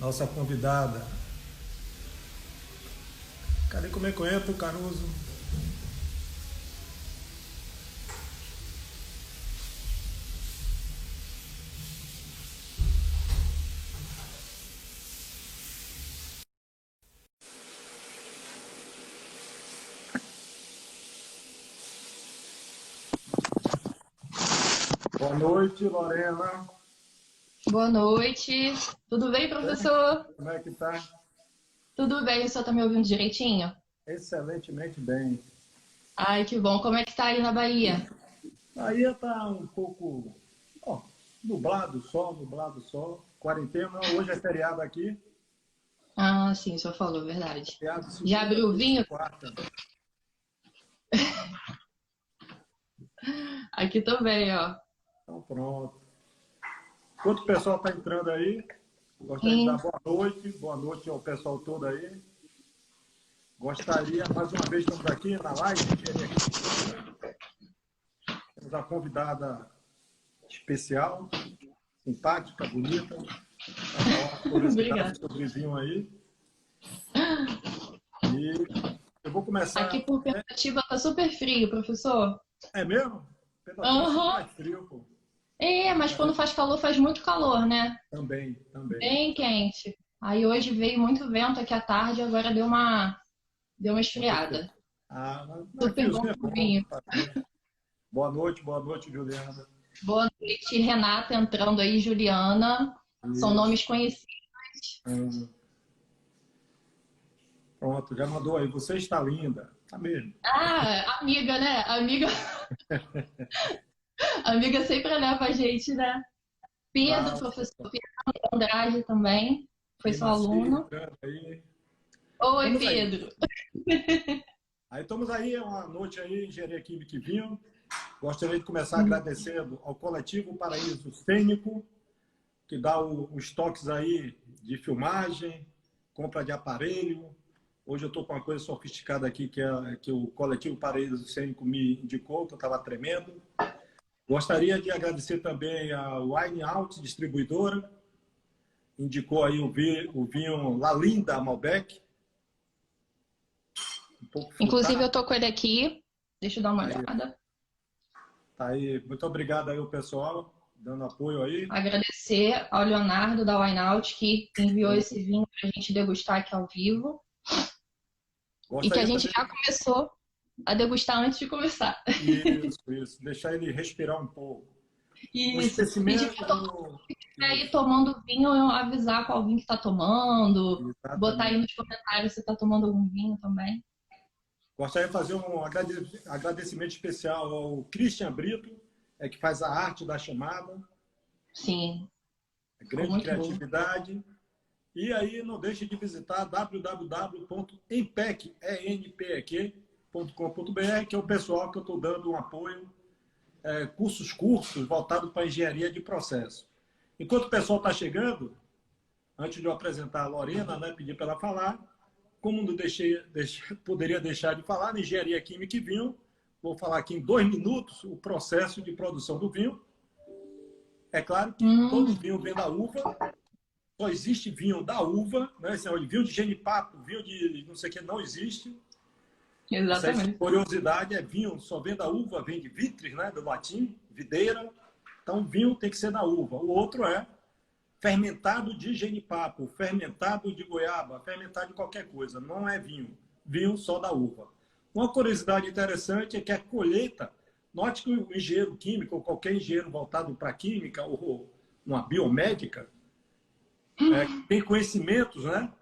nossa convidada. Cadê como é que entra o Caruso? Boa noite, Lorena. Boa noite. Tudo bem, Bem? professor? Como é que tá? Tudo bem, o senhor tá me ouvindo direitinho? Excelentemente bem. Ai, que bom. Como é que tá aí na Bahia? Aí tá um pouco, ó, nublado, sol. Quarentena, hoje é feriado aqui. Ah, sim, o senhor falou, verdade. Feriado Já segunda, abriu o terça e vinho? quarta. Aqui também, ó. Então pronto. Enquanto o pessoal está entrando aí, gostaria de dar Sim. boa noite ao pessoal todo aí. Gostaria, mais uma vez, estamos aqui na live de Engenharia Química. Temos a convidada especial, simpática, bonita, para falar umas Obrigada. curiosidades sobre vinho aí. E eu vou Aqui começar. por Petativa tá super frio, professor. É mesmo? Pedatuba sempre Aham. mais frio, pô. É, mas quando faz calor, faz muito calor, né? Também, também. Bem quente. Aí hoje veio muito vento aqui à tarde, agora deu uma esfriada. Ah, mas Super bom friozinho é pro bom. vinho. Tá bem. Boa noite, Juliana. Boa noite, Renata entrando aí, Juliana. São Isso. nomes conhecidos. Hum, Pronto, já mandou aí. Você está linda. Tá mesmo. Ah, amiga, né? Amiga sempre leva a gente, né? Pedro, Ah, professor Pedro Andrade também, foi e seu Maci aluno. entrando aí. Oi, Estamos aí. Pedro. Aí estamos aí, é uma noite aí, Engenharia Química e Vinho. Gostaria de começar Hum. agradecendo ao Coletivo Paraíso Cênico, que dá os toques aí de filmagem, compra de aparelho. Hoje eu estou com uma coisa sofisticada aqui que o Coletivo Paraíso Cênico me indicou, que eu estava tremendo. Gostaria de agradecer também a Wine Out Distribuidora, indicou aí o vinho La Linda Malbec, um pouco Inclusive, frutado. eu tô com ele aqui. Deixa eu dar uma Aí, olhada. tá aí. Muito obrigado aí o pessoal, dando apoio aí. Agradecer ao Leonardo da Wineout que enviou esse vinho para a gente degustar aqui ao vivo. E que a Gostaria gente também já começou a degustar antes de começar. isso, deixar ele respirar um pouco. Um Isso. Pedir espécimento, para todo mundo aí tomando vinho, eu avisar qual vinho que tá tomando. Botar aí exatamente. nos comentários se tá tomando algum vinho também. Gostaria de fazer um agradecimento especial ao Christian Brito, que faz a arte da chamada, Sim, ficou grande muito bom. criatividade. E aí não deixe de visitar www.empec.com.br, que é o pessoal que eu estou dando um apoio, cursos curtos voltados para engenharia de processo. Enquanto o pessoal está chegando, antes de eu apresentar a Lorena, né, pedir para ela falar, como não poderia deixar de falar, na engenharia química e vinho, vou falar aqui em 2 minutos o processo de produção do vinho. É claro que todo Hum, vinho vem da uva, só existe vinho da uva, né? Esse vinho de genipapo, vinho de não sei o que, não existe. Isso aí, exatamente. curiosidade, é vinho, só vem da uva, vem de vitris, né? Do latim, videira. Então, vinho tem que ser da uva. O outro é fermentado de genipapo, fermentado de goiaba, fermentado de qualquer coisa. Não é vinho. Vinho só da uva. Uma curiosidade interessante é que a colheita, note que o engenheiro químico, ou qualquer engenheiro voltado para a química, ou uma biomédica, tem conhecimentos, né?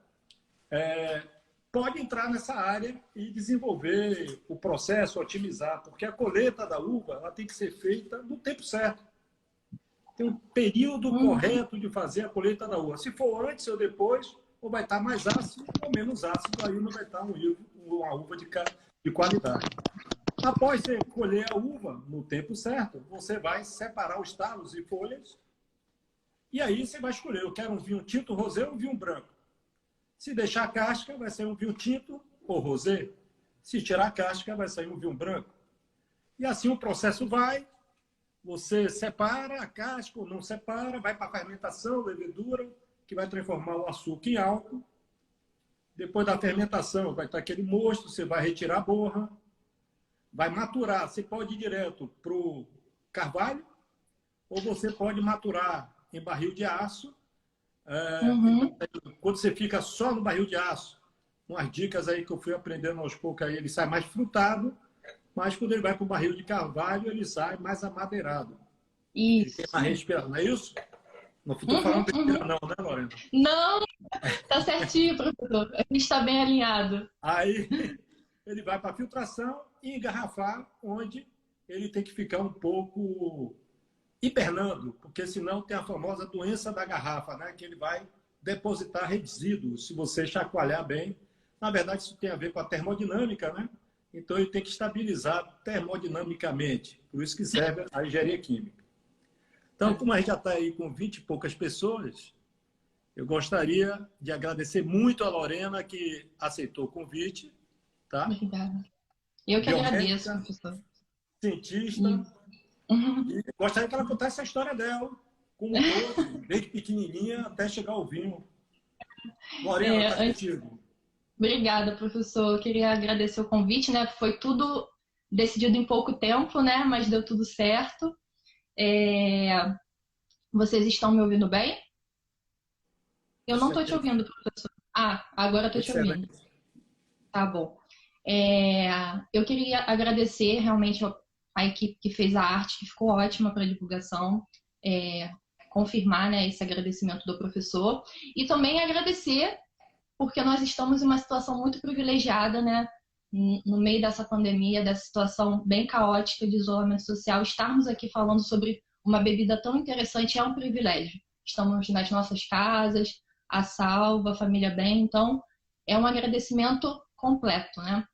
Pode entrar nessa área e desenvolver o processo, otimizar, porque a colheita da uva ela tem que ser feita no tempo certo. Tem um período Hum, correto de fazer a colheita da uva. Se for antes ou depois, ou vai estar mais ácido ou menos ácido, aí não vai estar uma uva de qualidade. Após você colher a uva no tempo certo, você vai separar os talos e folhas, e aí você vai escolher, eu quero um vinho tinto, rosé ou um vinho branco. Se deixar a casca, vai sair um vinho tinto ou rosé. Se tirar a casca, vai sair um vinho branco. E assim o processo vai, você separa a casca ou não separa, vai para a fermentação, levedura, que vai transformar o açúcar em álcool. Depois da fermentação, vai estar aquele mosto, você vai retirar a borra, vai maturar. Você pode ir direto para o carvalho, ou você pode maturar em barril de aço. Uhum. Quando você fica só no barril de aço, umas dicas aí que eu fui aprendendo aos poucos, aí ele sai mais frutado, mas quando ele vai para o barril de carvalho, ele sai mais amadeirado. Ele tem Isso. mais respiração, não é isso? Não estou Uhum, falando besteira uhum. não, né, Lorena? Não, tá certinho, professor. A gente está bem alinhado. Aí ele vai para a filtração e engarrafar, onde ele tem que ficar um pouco hibernando, porque senão tem a famosa doença da garrafa, né? Que ele vai depositar resíduos se você chacoalhar bem. Na verdade, isso tem a ver com a termodinâmica, né? Então ele tem que estabilizar termodinamicamente. Por isso que serve a engenharia química. Então, como a gente já está aí com 20 e poucas pessoas, eu gostaria de agradecer muito a Lorena, que aceitou o convite, tá? Obrigada. Eu que agradeço, Biomédica, professor. cientista, Isso. Uhum. e gostaria que ela contasse a história dela, como foi, desde pequenininha até chegar ao vinho. Lorena, está Antes, contigo. obrigada, professor. Eu queria agradecer o convite, né? Foi tudo decidido em pouco tempo, né? Mas deu tudo certo. Vocês estão me ouvindo bem? Eu não estou te Excelente. ouvindo, professor. Ah, agora estou te ouvindo. Excelente. Tá bom. Eu queria agradecer realmente a equipe que fez a arte, que ficou ótima para a divulgação, confirmar, né, esse agradecimento do professor, e também agradecer porque nós estamos em uma situação muito privilegiada, né, no meio dessa pandemia, dessa situação bem caótica de isolamento social, estarmos aqui falando sobre uma bebida tão interessante é um privilégio. Estamos nas nossas casas, a salvo, a família bem, então é um agradecimento completo, né?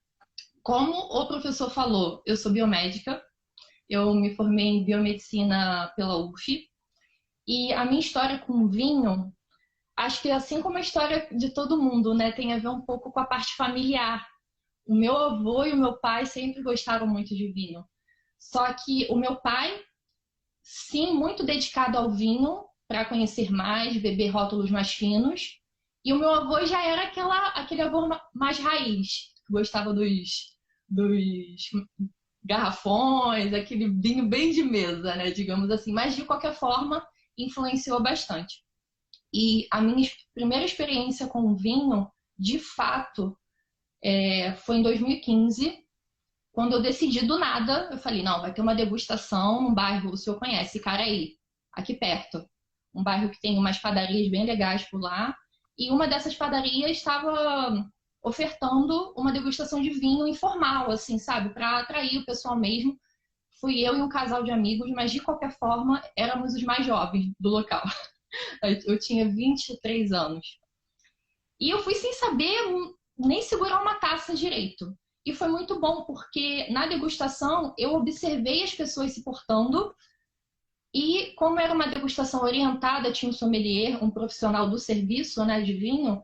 Como o professor falou, eu sou biomédica, eu me formei em biomedicina pela UF, e a minha história com vinho, acho que assim como a história de todo mundo, né, tem a ver um pouco com a parte familiar. O meu avô e o meu pai sempre gostaram muito de vinho. Só que o meu pai, sim, muito dedicado ao vinho, para conhecer mais, beber rótulos mais finos. E o meu avô já era aquele avô mais raiz, que gostava dos garrafões, aquele vinho bem de mesa, né, digamos assim. Mas, de qualquer forma, influenciou bastante. E a minha primeira experiência com vinho, de fato, foi em 2015, quando eu decidi do nada, eu falei, não, vai ter uma degustação num bairro, o senhor conhece, Caraí, aqui perto. Um bairro que tem umas padarias bem legais por lá. E uma dessas padarias estava ofertando uma degustação de vinho informal, assim, sabe? Para atrair o pessoal mesmo. Fui eu e um casal de amigos, mas de qualquer forma, éramos os mais jovens do local. Eu tinha 23 anos. E eu fui sem saber nem segurar uma taça direito. E foi muito bom, porque na degustação eu observei as pessoas se portando. E como era uma degustação orientada, tinha um sommelier, um profissional do serviço, né, de vinho,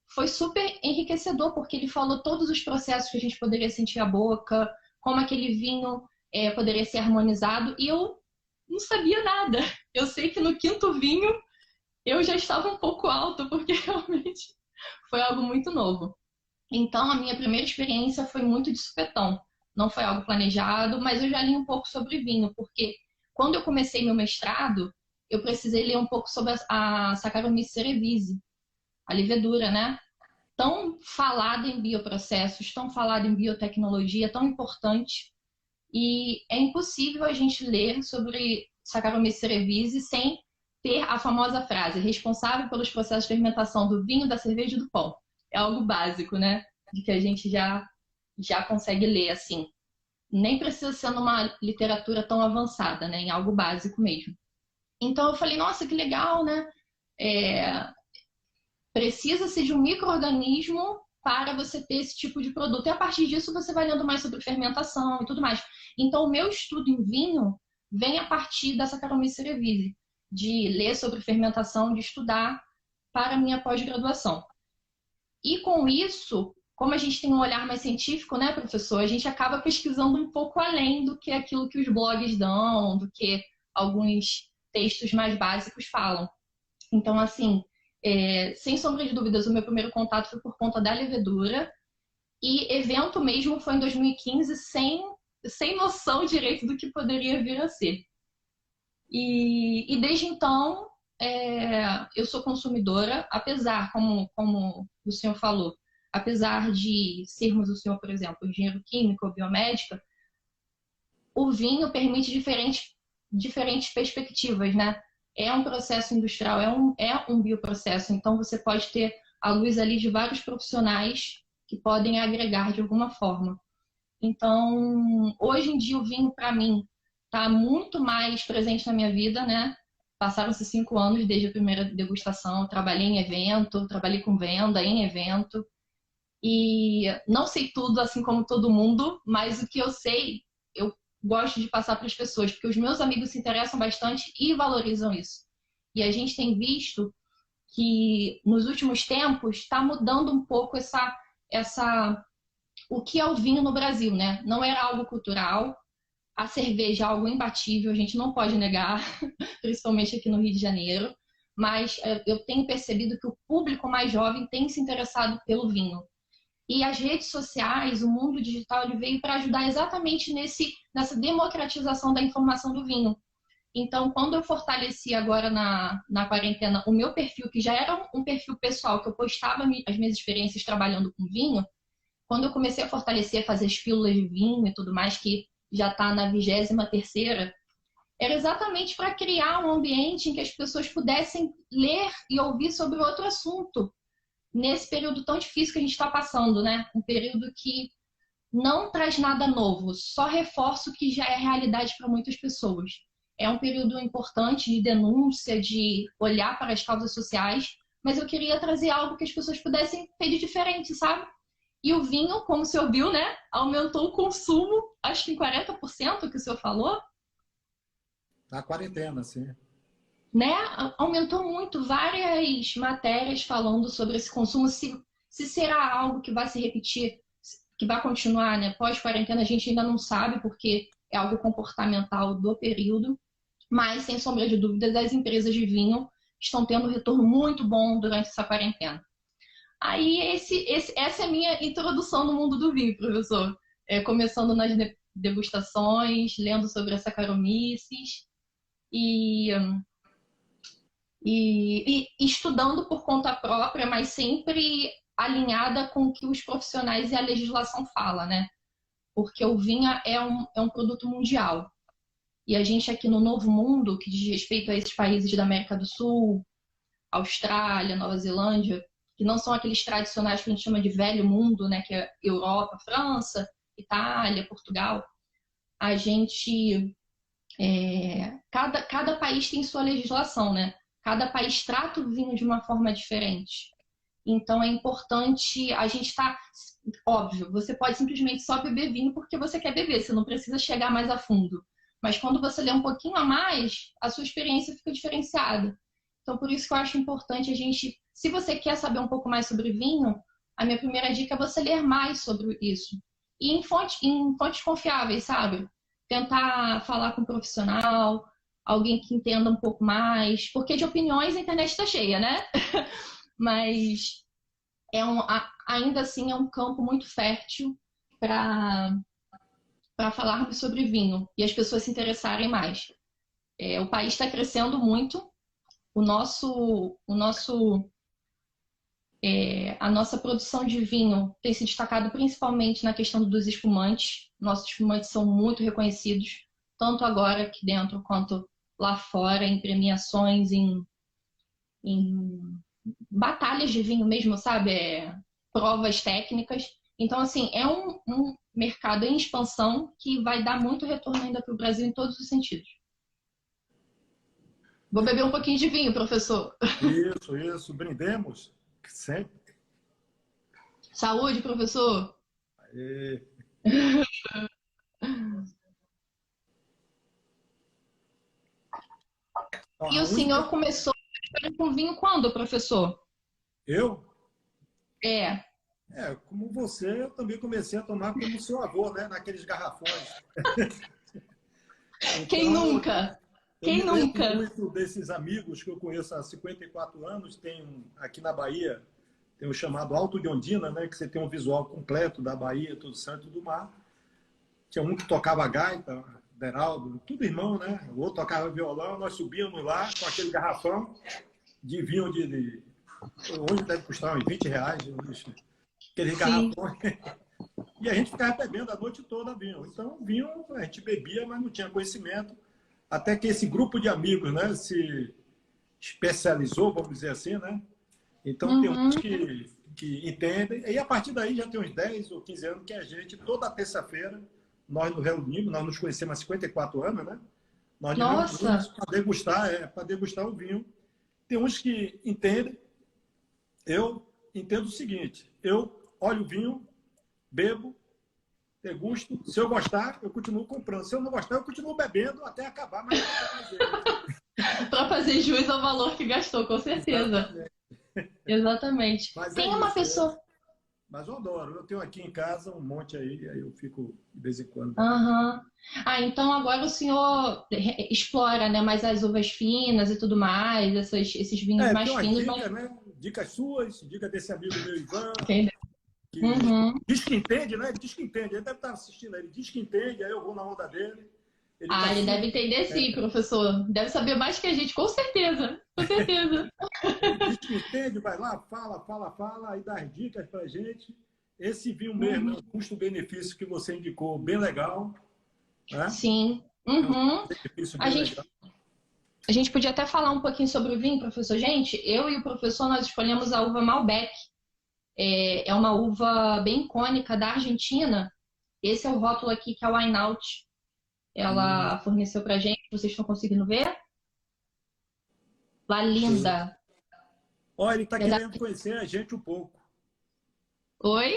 foi super enriquecedor, porque ele falou todos os processos que a gente poderia sentir a boca, como aquele vinho poderia ser harmonizado, e eu não sabia nada. Eu sei que no quinto vinho eu já estava um pouco alto, porque realmente foi algo muito novo. Então, a minha primeira experiência foi muito de supetão. Não foi algo planejado, mas eu já li um pouco sobre vinho, porque quando eu comecei meu mestrado, eu precisei ler um pouco sobre a Saccharomyces cerevisiae, a levedura, né? Tão falada em bioprocessos, tão falada em biotecnologia, tão importante. E é impossível a gente ler sobre Saccharomyces cerevisiae sem ter a famosa frase, responsável pelos processos de fermentação do vinho, da cerveja e do pão. É algo básico, né? De que a gente já consegue ler, assim. Nem precisa ser numa literatura tão avançada, né? Em algo básico mesmo. Então eu falei, nossa, que legal, né? Precisa-se de um micro-organismo para você ter esse tipo de produto. E a partir disso você vai lendo mais sobre fermentação e tudo mais. Então o meu estudo em vinho vem a partir da Saccharomyces cerevisiae, de ler sobre fermentação, de estudar para a minha pós-graduação. E com isso, como a gente tem um olhar mais científico, né, professor, a gente acaba pesquisando um pouco além do que aquilo que os blogs dão, do que alguns textos mais básicos falam. Então, assim, Sem sombra de dúvidas, o meu primeiro contato foi por conta da levedura. E evento mesmo foi em 2015, sem noção direito do que poderia vir a ser. E desde então, eu sou consumidora, apesar, como o senhor falou, apesar de sermos o senhor, por exemplo, engenheiro químico ou biomédica, o vinho permite diferentes perspectivas, né? É um processo industrial, é um bioprocesso, então você pode ter a luz ali de vários profissionais que podem agregar de alguma forma. Então, hoje em dia o vinho, para mim, está muito mais presente na minha vida, né? Passaram-se 5 anos desde a primeira degustação, trabalhei em evento, trabalhei com venda em evento, e não sei tudo, assim como todo mundo, mas o que eu sei, eu gosto de passar para as pessoas, porque os meus amigos se interessam bastante e valorizam isso. E a gente tem visto que nos últimos tempos está mudando um pouco o que é o vinho no Brasil, né? Não era algo cultural, a cerveja é algo imbatível, a gente não pode negar, principalmente aqui no Rio de Janeiro, mas eu tenho percebido que o público mais jovem tem se interessado pelo vinho. E as redes sociais, o mundo digital, ele veio para ajudar exatamente nessa democratização da informação do vinho. Então, quando eu fortaleci agora na quarentena o meu perfil, que já era um perfil pessoal, que eu postava as minhas experiências trabalhando com vinho, quando eu comecei a fortalecer, a fazer as pílulas de vinho e tudo mais, que já está na 23ª, era exatamente para criar um ambiente em que as pessoas pudessem ler e ouvir sobre outro assunto, nesse período tão difícil que a gente está passando, né? Um período que não traz nada novo, só reforça o que já é realidade para muitas pessoas. É um período importante de denúncia, de olhar para as causas sociais, mas eu queria trazer algo que as pessoas pudessem ter de diferente, sabe? E o vinho, como o senhor viu, né? Aumentou o consumo, acho que em 40%, que o senhor falou. Na quarentena, sim. Né? Aumentou muito, várias matérias falando sobre esse consumo, se será algo que vai se repetir, que vai continuar, né? Pós-quarentena, a gente ainda não sabe, porque é algo comportamental do período, mas, sem sombra de dúvidas, as empresas de vinho estão tendo um retorno muito bom durante essa quarentena. Aí, essa é a minha introdução no mundo do vinho, professor. Começando nas degustações, lendo sobre as Saccharomyces e estudando por conta própria, mas sempre alinhada com o que os profissionais e a legislação falam, né? Porque o vinho é um produto mundial. E a gente aqui no Novo Mundo, que diz respeito a esses países da América do Sul, Austrália, Nova Zelândia, que não são aqueles tradicionais que a gente chama de velho mundo, né? Que é Europa, França, Itália, Portugal. A gente... cada país tem sua legislação, né? Cada país trata o vinho de uma forma diferente. Então é importante a gente estar... Óbvio, você pode simplesmente só beber vinho porque você quer beber, você não precisa chegar mais a fundo. Mas quando você lê um pouquinho a mais, a sua experiência fica diferenciada. Então por isso que eu acho importante a gente... Se você quer saber um pouco mais sobre vinho, a minha primeira dica é você ler mais sobre isso. E em fontes confiáveis, sabe? Tentar falar com um profissional, alguém que entenda um pouco mais, porque de opiniões a internet está cheia, né? Mas ainda assim é um campo muito fértil para falarmos sobre vinho e as pessoas se interessarem mais. O país está crescendo muito, a nossa produção de vinho tem se destacado principalmente na questão dos espumantes. Nossos espumantes são muito reconhecidos, tanto agora aqui dentro quanto lá fora, em premiações, em batalhas de vinho mesmo, sabe? Provas técnicas. Então, assim, é um mercado em expansão que vai dar muito retorno ainda para o Brasil em todos os sentidos. Vou beber um pouquinho de vinho, professor. Isso. Brindemos. Sempre. Saúde, professor. Aê. E o senhor começou com vinho quando, professor? Eu? É. Como você, eu também comecei a tomar como seu avô, né? Naqueles garrafões. Quem nunca? Eu me Quem lembro nunca? muito desses amigos que eu conheço há 54 anos. Aqui na Bahia, tem o chamado Alto de Ondina, né? Que você tem um visual completo da Bahia, tudo Santo do Mar. Tinha um que tocava gaita, Beraldo, tudo irmão, né? O outro tocava violão, nós subíamos lá com aquele garrafão de vinho hoje deve custar uns R$ 20, aquele Sim. garrafão. E a gente ficava bebendo a noite toda vinho. Então, vinho a gente bebia, mas não tinha conhecimento. Até que esse grupo de amigos, né, se especializou, vamos dizer assim, né? Então, tem uns Uhum. que entendem. E a partir daí já tem uns 10 ou 15 anos que a gente, toda terça-feira, nós nos reunimos, nós nos conhecemos há 54 anos, né? Nós nos reunimos Nossa, para degustar o vinho. Tem uns que entendem. Eu entendo o seguinte: eu olho o vinho, bebo, degusto. Se eu gostar, eu continuo comprando. Se eu não gostar, eu continuo bebendo até acabar, mas não quero mais ele. para fazer jus ao valor que gastou, com certeza. Exatamente. Exatamente. Mas é Tem uma isso. pessoa. Mas eu adoro. Eu tenho aqui em casa um monte aí eu fico de vez em quando bebendo. Aham. Ah, então agora o senhor explora, né, mais as uvas finas e tudo mais, esses vinhos Tem mais umas finos, mas dicas, né? Dicas suas, dica desse amigo meu, Ivan, quem- que Uhum. diz que entende, né? Ele diz que entende. Ele deve estar assistindo aí. Ele diz que entende, aí eu vou na onda dele. Ele está Ah, ele sempre. deve entender sim, professor. Deve saber mais que a gente, com certeza. Com certeza. Ele diz que entende, vai lá, fala, aí dá as dicas pra gente. Esse vinho mesmo, Uhum. o custo-benefício que você indicou, bem legal, né? Sim. É um Uhum. benefício A bem gente, legal. a gente podia até falar um pouquinho sobre o vinho, professor. Gente, eu e o professor, nós escolhemos a uva Malbec. É uma uva bem icônica da Argentina. Esse é o rótulo aqui, que é o Wine Out. Hum, Ela forneceu pra gente. Vocês estão conseguindo ver? La show. Linda. Ó, ele está É da... querendo conhecer a gente um pouco. Oi?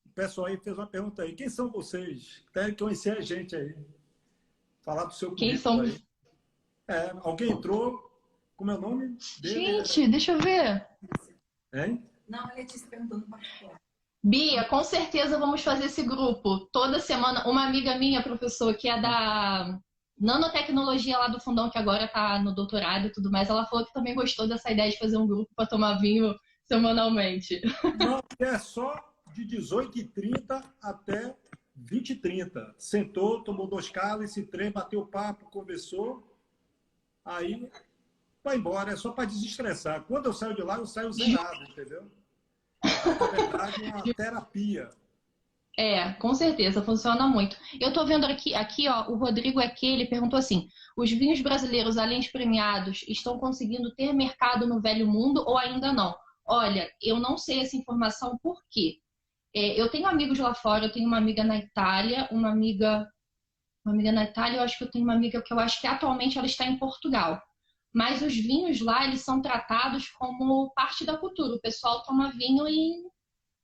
O pessoal aí fez uma pergunta aí. Quem são vocês? Querem conhecer a gente aí. Falar do seu Quem currículo aí. somos? Alguém entrou. Como é o nome dele? Gente, deixa eu ver. Hein? Não, a Letícia perguntando particular. Bia, com certeza vamos fazer esse grupo. Toda semana, uma amiga minha, professor, que é da nanotecnologia lá do Fundão, que agora está no doutorado e tudo mais, ela falou que também gostou dessa ideia de fazer um grupo para tomar vinho semanalmente. Não, é só de 18h30 até 20h30. Sentou, tomou 2 cálices, trem, bateu papo, conversou, aí vai embora. É só para desestressar. Quando eu saio de lá, eu saio zerado, entendeu? É, na verdade, uma terapia. É, com certeza, funciona muito. Eu tô vendo aqui, ó, o Rodrigo aqui, ele perguntou assim: os vinhos brasileiros, além de premiados, estão conseguindo ter mercado no velho mundo ou ainda não? Olha, eu não sei essa informação por quê. Eu tenho amigos lá fora, eu tenho uma amiga na Itália, uma amiga na Itália, eu acho que eu tenho uma amiga que eu acho que atualmente ela está em Portugal. Mas os vinhos lá, eles são tratados como parte da cultura. O pessoal toma vinho em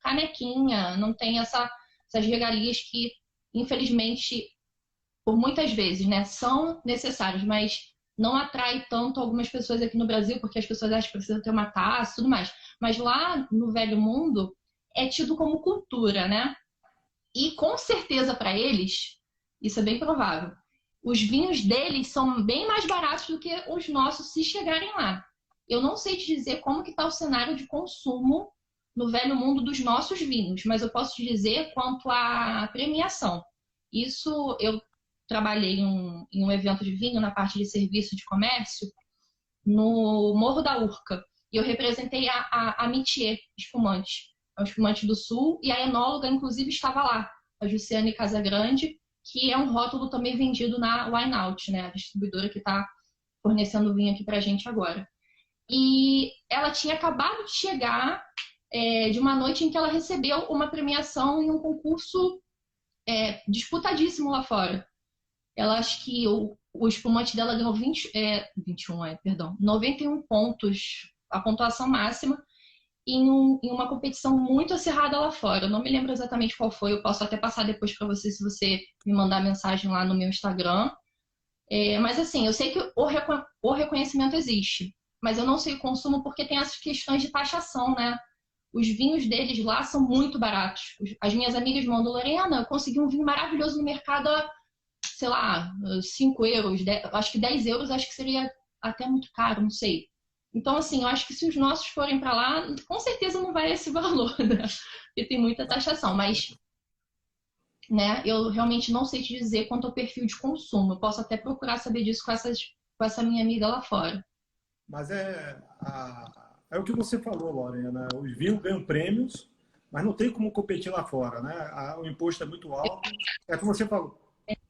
canequinha, não tem essas regalias que, infelizmente, por muitas vezes, né, são necessárias, mas não atrai tanto algumas pessoas aqui no Brasil, porque as pessoas acham que precisam ter uma taça e tudo mais. Mas lá no Velho Mundo é tido como cultura, né? E com certeza para eles, isso é bem provável, os vinhos deles são bem mais baratos do que os nossos se chegarem lá. Eu não sei te dizer como que está o cenário de consumo no velho mundo dos nossos vinhos, mas eu posso te dizer quanto à premiação. Isso eu trabalhei em um evento de vinho na parte de serviço de comércio no Morro da Urca. E eu representei a Métier espumante. É um espumante do Sul, e a enóloga, inclusive, estava lá, a Jussiane Casagrande, que é um rótulo também vendido na Wine Out, né? A distribuidora que está fornecendo vinho aqui para a gente agora. E ela tinha acabado de chegar de uma noite em que ela recebeu uma premiação em um concurso disputadíssimo lá fora. Ela acho que o espumante dela ganhou 91 pontos, a pontuação máxima, em uma competição muito acirrada lá fora. Eu não me lembro exatamente qual foi, eu posso até passar depois para você, se você me mandar mensagem lá no meu Instagram. Mas assim, eu sei que o reconhecimento existe, mas eu não sei o consumo porque tem essas questões de taxação, né? Os vinhos deles lá são muito baratos. As minhas amigas mandam: Lorena, eu consegui um vinho maravilhoso no mercado sei lá, 5 euros, 10, acho que 10 euros acho que seria até muito caro, não sei. Então, assim, eu acho que se os nossos forem para lá, com certeza não vai esse valor, né? Porque tem muita taxação, mas, né, eu realmente não sei te dizer quanto ao perfil de consumo. Eu posso até procurar saber disso com essa minha amiga lá fora. Mas é o que você falou, Lorena. Os vinhos ganham prêmios, mas não tem como competir lá fora, né? O imposto é muito alto. É como você falou.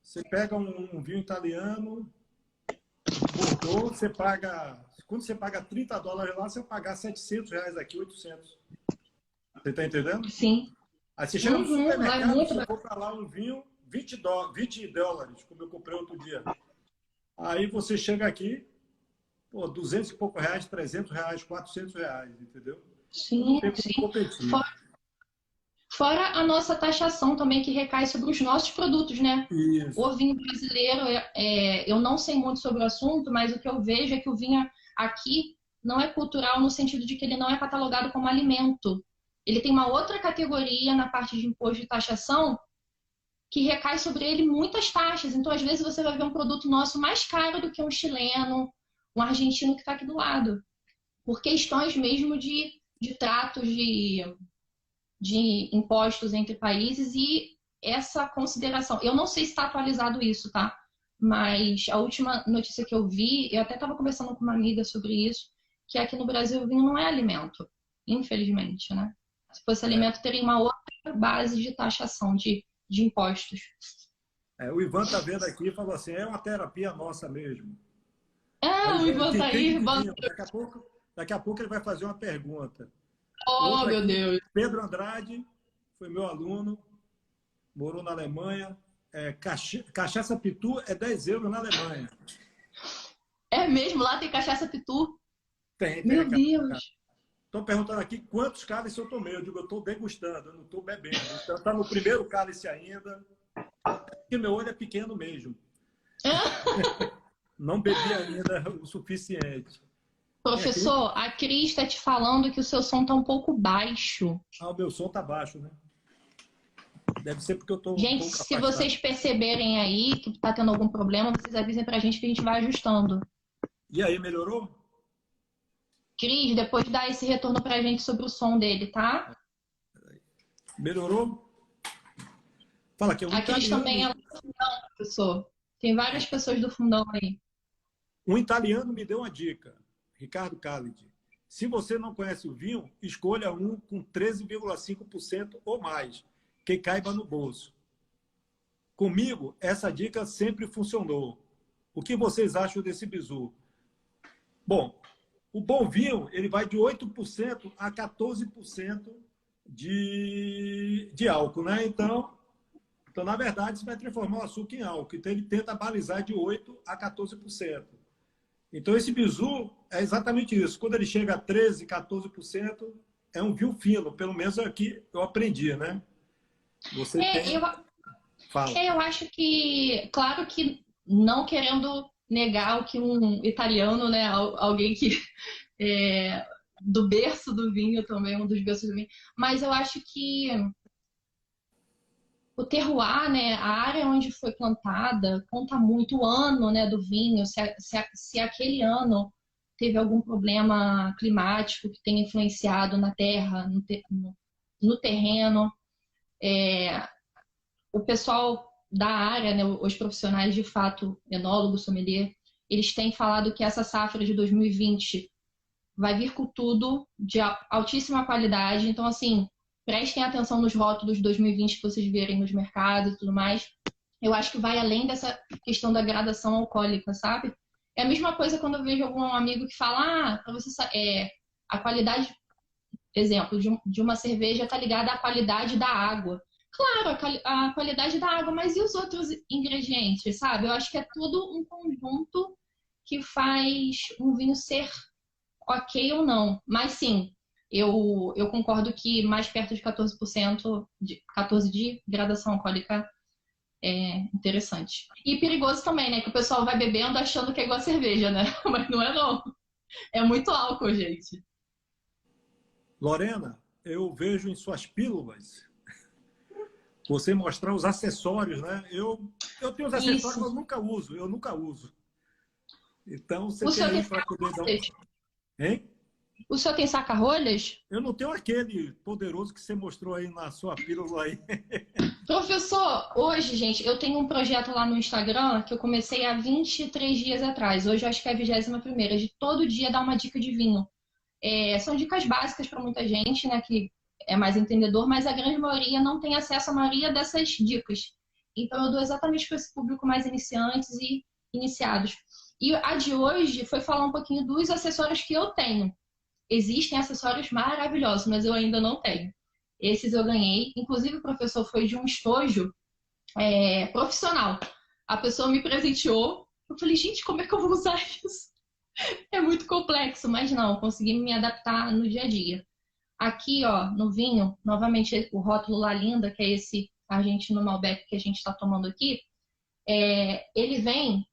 Você pega um vinho italiano, Bordeaux, você paga... Quando você paga $30 lá, você vai pagar R$ 700 aqui, 800. Você está entendendo? Sim. Aí você chega no supermercado, muito você compra lá um vinho, $20, como eu comprei outro dia. Aí você chega aqui, pô, 200 e pouco reais, R$ 300, R$ 400, entendeu? Sim, sim. Competir. Fora a nossa taxação também que recai sobre os nossos produtos, né? Isso. O vinho brasileiro, eu não sei muito sobre o assunto, mas o que eu vejo é que o vinho aqui não é cultural no sentido de que ele não é catalogado como alimento. Ele tem uma outra categoria na parte de imposto de taxação que recai sobre ele muitas taxas. Então, às vezes, você vai ver um produto nosso mais caro do que um chileno, um argentino que está aqui do lado. Por questões mesmo de tratos de impostos entre países e essa consideração. Eu não sei se está atualizado isso, tá? Mas a última notícia que eu vi, eu até estava conversando com uma amiga sobre isso, que aqui no Brasil o vinho não é alimento, infelizmente, né? Se fosse alimento, teria uma outra base de taxação, de impostos. O Ivan tá vendo aqui e falou assim, é uma terapia nossa mesmo. O Ivan tá aí. Daqui a pouco ele vai fazer uma pergunta. Oh, meu Deus. Pedro Andrade, foi meu aluno, morou na Alemanha. Cachaça Pitu é 10 euros na Alemanha. É mesmo? Lá tem cachaça Pitu? Tem. Meu Deus. Estão perguntando aqui quantos cálices eu tomei. Eu digo, eu estou degustando, eu não estou bebendo. Então, está no primeiro cálice ainda. Porque meu olho é pequeno mesmo. Não bebi ainda o suficiente. Professor, a Cris está te falando que o seu som está um pouco baixo. O meu som está baixo, né? Deve ser porque eu estou... Gente, se vocês perceberem aí que está tendo algum problema, vocês avisem para a gente que a gente vai ajustando. E aí, melhorou? Cris, depois dá esse retorno para a gente sobre o som dele, tá? Melhorou? Fala que a Cris também é do fundão, professor. Tem várias pessoas do fundão aí. Um italiano me deu uma dica. Ricardo Khalid, se você não conhece o vinho, escolha um com 13,5% ou mais, que caiba no bolso. Comigo, essa dica sempre funcionou. O que vocês acham desse bizu? Bom, o bom vinho ele vai de 8% a 14% de álcool, né? Então, na verdade, você vai transformar o açúcar em álcool. Então, ele tenta balizar de 8% a 14%. Então, esse bizu é exatamente isso. Quando ele chega a 13%, 14%, é um vinho fino. Pelo menos é o que eu aprendi, né? Você tem... Eu acho que, claro que não querendo negar o que um italiano, né, alguém que do berço do vinho também, um dos berços do vinho, mas eu acho que o terroir, né, a área onde foi plantada, conta muito o ano, né, do vinho, se aquele ano teve algum problema climático que tenha influenciado na terra, no terreno. O pessoal da área, né, os profissionais de fato, enólogo, sommelier, eles têm falado que essa safra de 2020 vai vir com tudo de altíssima qualidade. Então, assim, prestem atenção nos rótulos de 2020 que vocês verem nos mercados e tudo mais. Eu acho que vai além dessa questão da gradação alcoólica, sabe? É a mesma coisa quando eu vejo algum amigo que fala, para você a qualidade, exemplo, de uma cerveja está ligada à qualidade da água. Claro, a qualidade da água, mas e os outros ingredientes, sabe? Eu acho que é tudo um conjunto que faz um vinho ser ok ou não. Mas sim, eu concordo que mais perto de 14%, 14% de gradação alcoólica é interessante. E perigoso também, né? Que o pessoal vai bebendo achando que é igual a cerveja, né? Mas não é não. É muito álcool, gente. Lorena, eu vejo em suas pílulas Você mostrar os acessórios, né? Eu tenho os acessórios, Isso. mas eu nunca uso. Então, você O tem senhor tem aí para poder dar um... saca-rolhas? Hein? O senhor tem saca-rolhas? Eu não tenho aquele poderoso que você mostrou aí na sua pílula aí. Professor, hoje, gente, eu tenho um projeto lá no Instagram que eu comecei há 23 dias atrás. Hoje eu acho que é a 21ª, de todo dia dar uma dica de vinho. São dicas básicas para muita gente, né, que é mais entendedor, mas a grande maioria não tem acesso à maioria dessas dicas. Então eu dou exatamente para esse público mais iniciantes e iniciados. E a de hoje foi falar um pouquinho dos acessórios que eu tenho. Existem acessórios maravilhosos, mas eu ainda não tenho. Esses eu ganhei. Inclusive, o professor foi de um estojo profissional. A pessoa me presenteou. Eu falei, gente, como é que eu vou usar isso? É muito complexo, mas não, consegui me adaptar no dia a dia. Aqui, ó, no vinho, novamente o rótulo La Linda, que é esse argentino Malbec que a gente está tomando aqui, ele vem,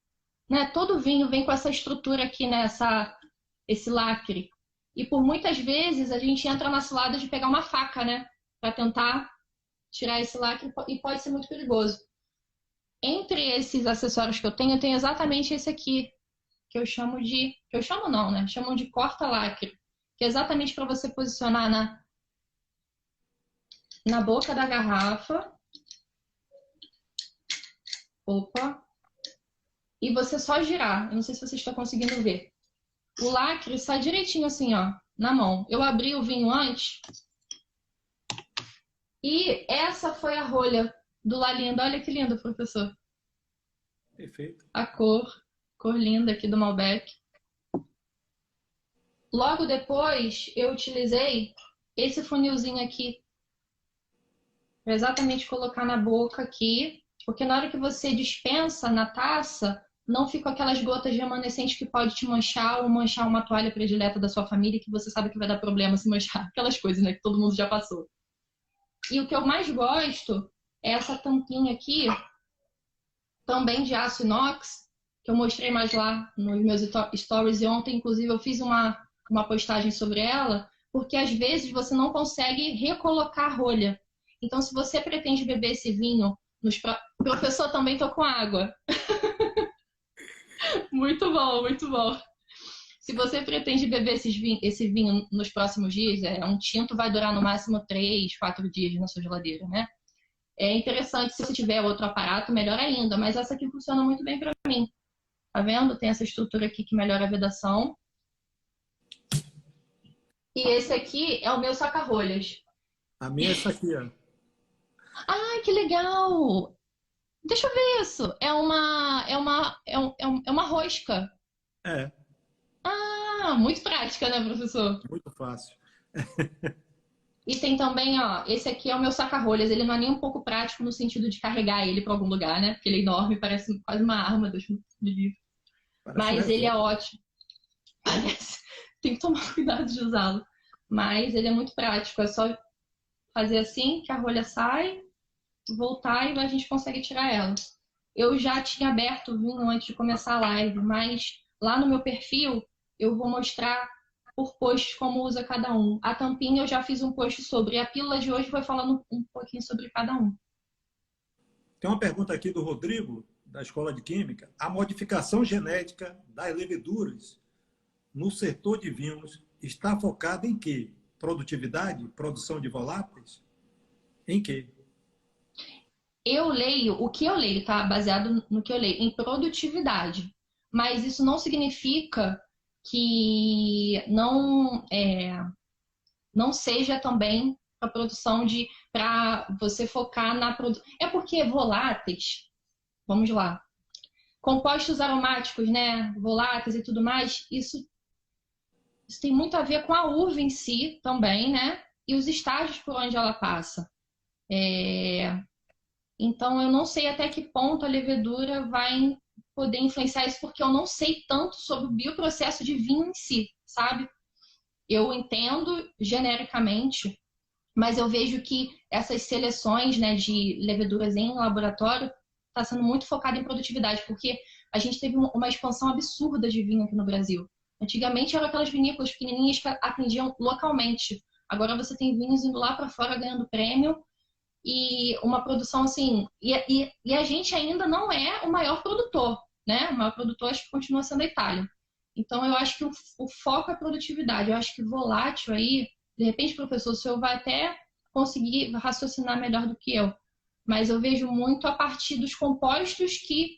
né? Todo vinho vem com essa estrutura aqui, né? Esse lacre. E por muitas vezes a gente entra na cilada de pegar uma faca, né? Para tentar tirar esse lacre e pode ser muito perigoso. Entre esses acessórios que eu tenho exatamente esse aqui, que eu chamo de... Que eu chamo não, né? Chamam de corta-lacre. Que é exatamente para você posicionar na boca da garrafa. Opa! E você só girar. Eu não sei se você está conseguindo ver. O lacre sai direitinho assim, ó, na mão. Eu abri o vinho antes. E essa foi a rolha do La Linda. Olha que lindo, professor. Perfeito. A cor linda aqui do Malbec. Logo depois, eu utilizei esse funilzinho aqui para exatamente colocar na boca aqui, porque na hora que você dispensa na taça, não ficam aquelas gotas remanescentes que pode te manchar ou manchar uma toalha predileta da sua família que você sabe que vai dar problema se manchar. Aquelas coisas, né, que todo mundo já passou. E o que eu mais gosto é essa tampinha aqui, também de aço inox, que eu mostrei mais lá nos meus stories e ontem, inclusive, eu fiz uma postagem sobre ela, porque às vezes você não consegue recolocar a rolha. Então, se você pretende beber esse vinho, professor, também tô com água. Muito bom, muito bom. Se você pretende beber esse vinho nos próximos dias, um tinto vai durar no máximo 3, 4 dias na sua geladeira, né? É interessante, se você tiver outro aparato, melhor ainda, mas essa aqui funciona muito bem para mim. Tá vendo? Tem essa estrutura aqui que melhora a vedação. E esse aqui é o meu saca-rolhas. A minha é essa aqui, ó. Ai, que legal! Deixa eu ver isso. É uma rosca. É, Ah, muito prática, né, professor? muito fácil. E tem também, ó, esse aqui é o meu saca-rolhas. Ele não é nem um pouco prático no sentido de carregar ele para algum lugar, né? Porque ele é enorme, parece quase uma arma, Deus me livre. Parece um Mas ele é revólver. ótimo. Parece. Tem que tomar cuidado de usá-lo. Mas ele é muito prático. É só fazer assim que a rolha sai, voltar e a gente consegue tirar ela. Eu já tinha aberto o vinho antes de começar a live, mas lá no meu perfil eu vou mostrar por post como usa cada um. A tampinha eu já fiz um post sobre. A pílula de hoje foi falando um pouquinho sobre cada um. Tem uma pergunta aqui do Rodrigo, da Escola de Química. A modificação genética das leveduras no setor de vinhos está focada em quê? Produtividade? Produção de voláteis? Em quê? Eu leio, o que eu leio, tá? Baseado no que eu leio, em produtividade. Mas isso não significa que não seja também a produção para você focar na produção. É porque voláteis, vamos lá, compostos aromáticos, né? Voláteis e tudo mais, isso tem muito a ver com a uva em si também, né? E os estágios por onde ela passa. Então, eu não sei até que ponto a levedura vai poder influenciar isso, porque eu não sei tanto sobre o bioprocesso de vinho em si, sabe? Eu entendo genericamente, mas eu vejo que essas seleções, né, de leveduras em laboratório está sendo muito focada em produtividade, porque a gente teve uma expansão absurda de vinho aqui no Brasil. Antigamente eram aquelas vinícolas pequenininhas que atendiam localmente. Agora você tem vinhos indo lá para fora ganhando prêmio e uma produção assim, e a gente ainda não é o maior produtor, né? O maior produtor acho que continua sendo a Itália. Então eu acho que o foco é a produtividade. Eu acho que volátil aí, de repente, professor, o senhor vai até conseguir raciocinar melhor do que eu, mas eu vejo muito a partir dos compostos que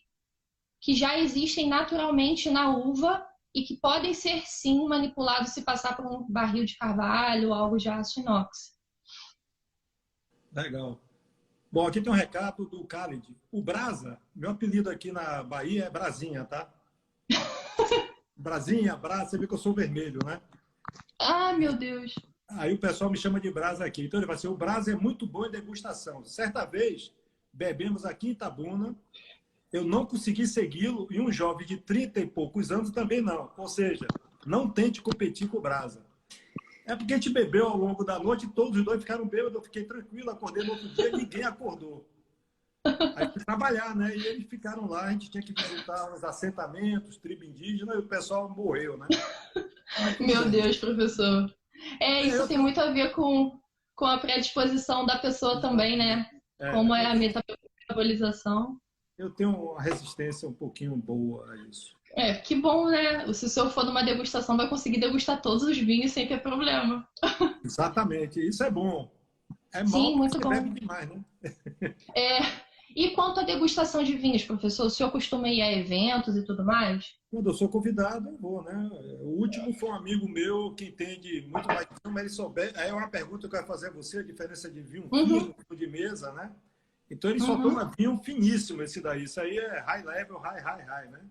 já existem naturalmente na uva e que podem ser, sim, manipulados se passar por um barril de carvalho ou algo de aço inox. Legal. Bom, aqui tem um recado do Khalid. O Brasa, meu apelido aqui na Bahia é Brasinha, tá? Brasinha, Brasa, você vê que eu sou vermelho, né? Ah, meu Deus! Aí o pessoal me chama de Brasa aqui. Então ele vai ser, o Brasa é muito bom em degustação. Certa vez, bebemos aqui em Itabuna, eu não consegui segui-lo e um jovem de 30 e poucos anos também não. Ou seja, não tente competir com o Brasa. É porque a gente bebeu ao longo da noite, todos os dois ficaram bêbados, eu fiquei tranquilo, acordei no outro dia, ninguém acordou. Aí fui trabalhar, né? E eles ficaram lá, a gente tinha que visitar os assentamentos, tribo indígena, e o pessoal morreu, né? Meu Deus, professor. Isso tem muito a ver com a predisposição da pessoa também, né? Como é a metabolização. Eu tenho uma resistência um pouquinho boa a isso. Que bom, né? Se o senhor for numa degustação, vai conseguir degustar todos os vinhos sem ter problema. Exatamente, isso é bom. É Sim, mal muito porque bom. bebe demais, né? E quanto à degustação de vinhos, professor, o senhor costuma ir a eventos e tudo mais? Quando eu sou convidado, eu vou, né? O último foi um amigo meu que entende muito mais de vinho, mas ele souber. Aí é uma pergunta que eu quero fazer a você, a diferença de vinho fino de mesa, né? Então ele só toma vinho finíssimo, esse daí. Isso aí é high level, high, né?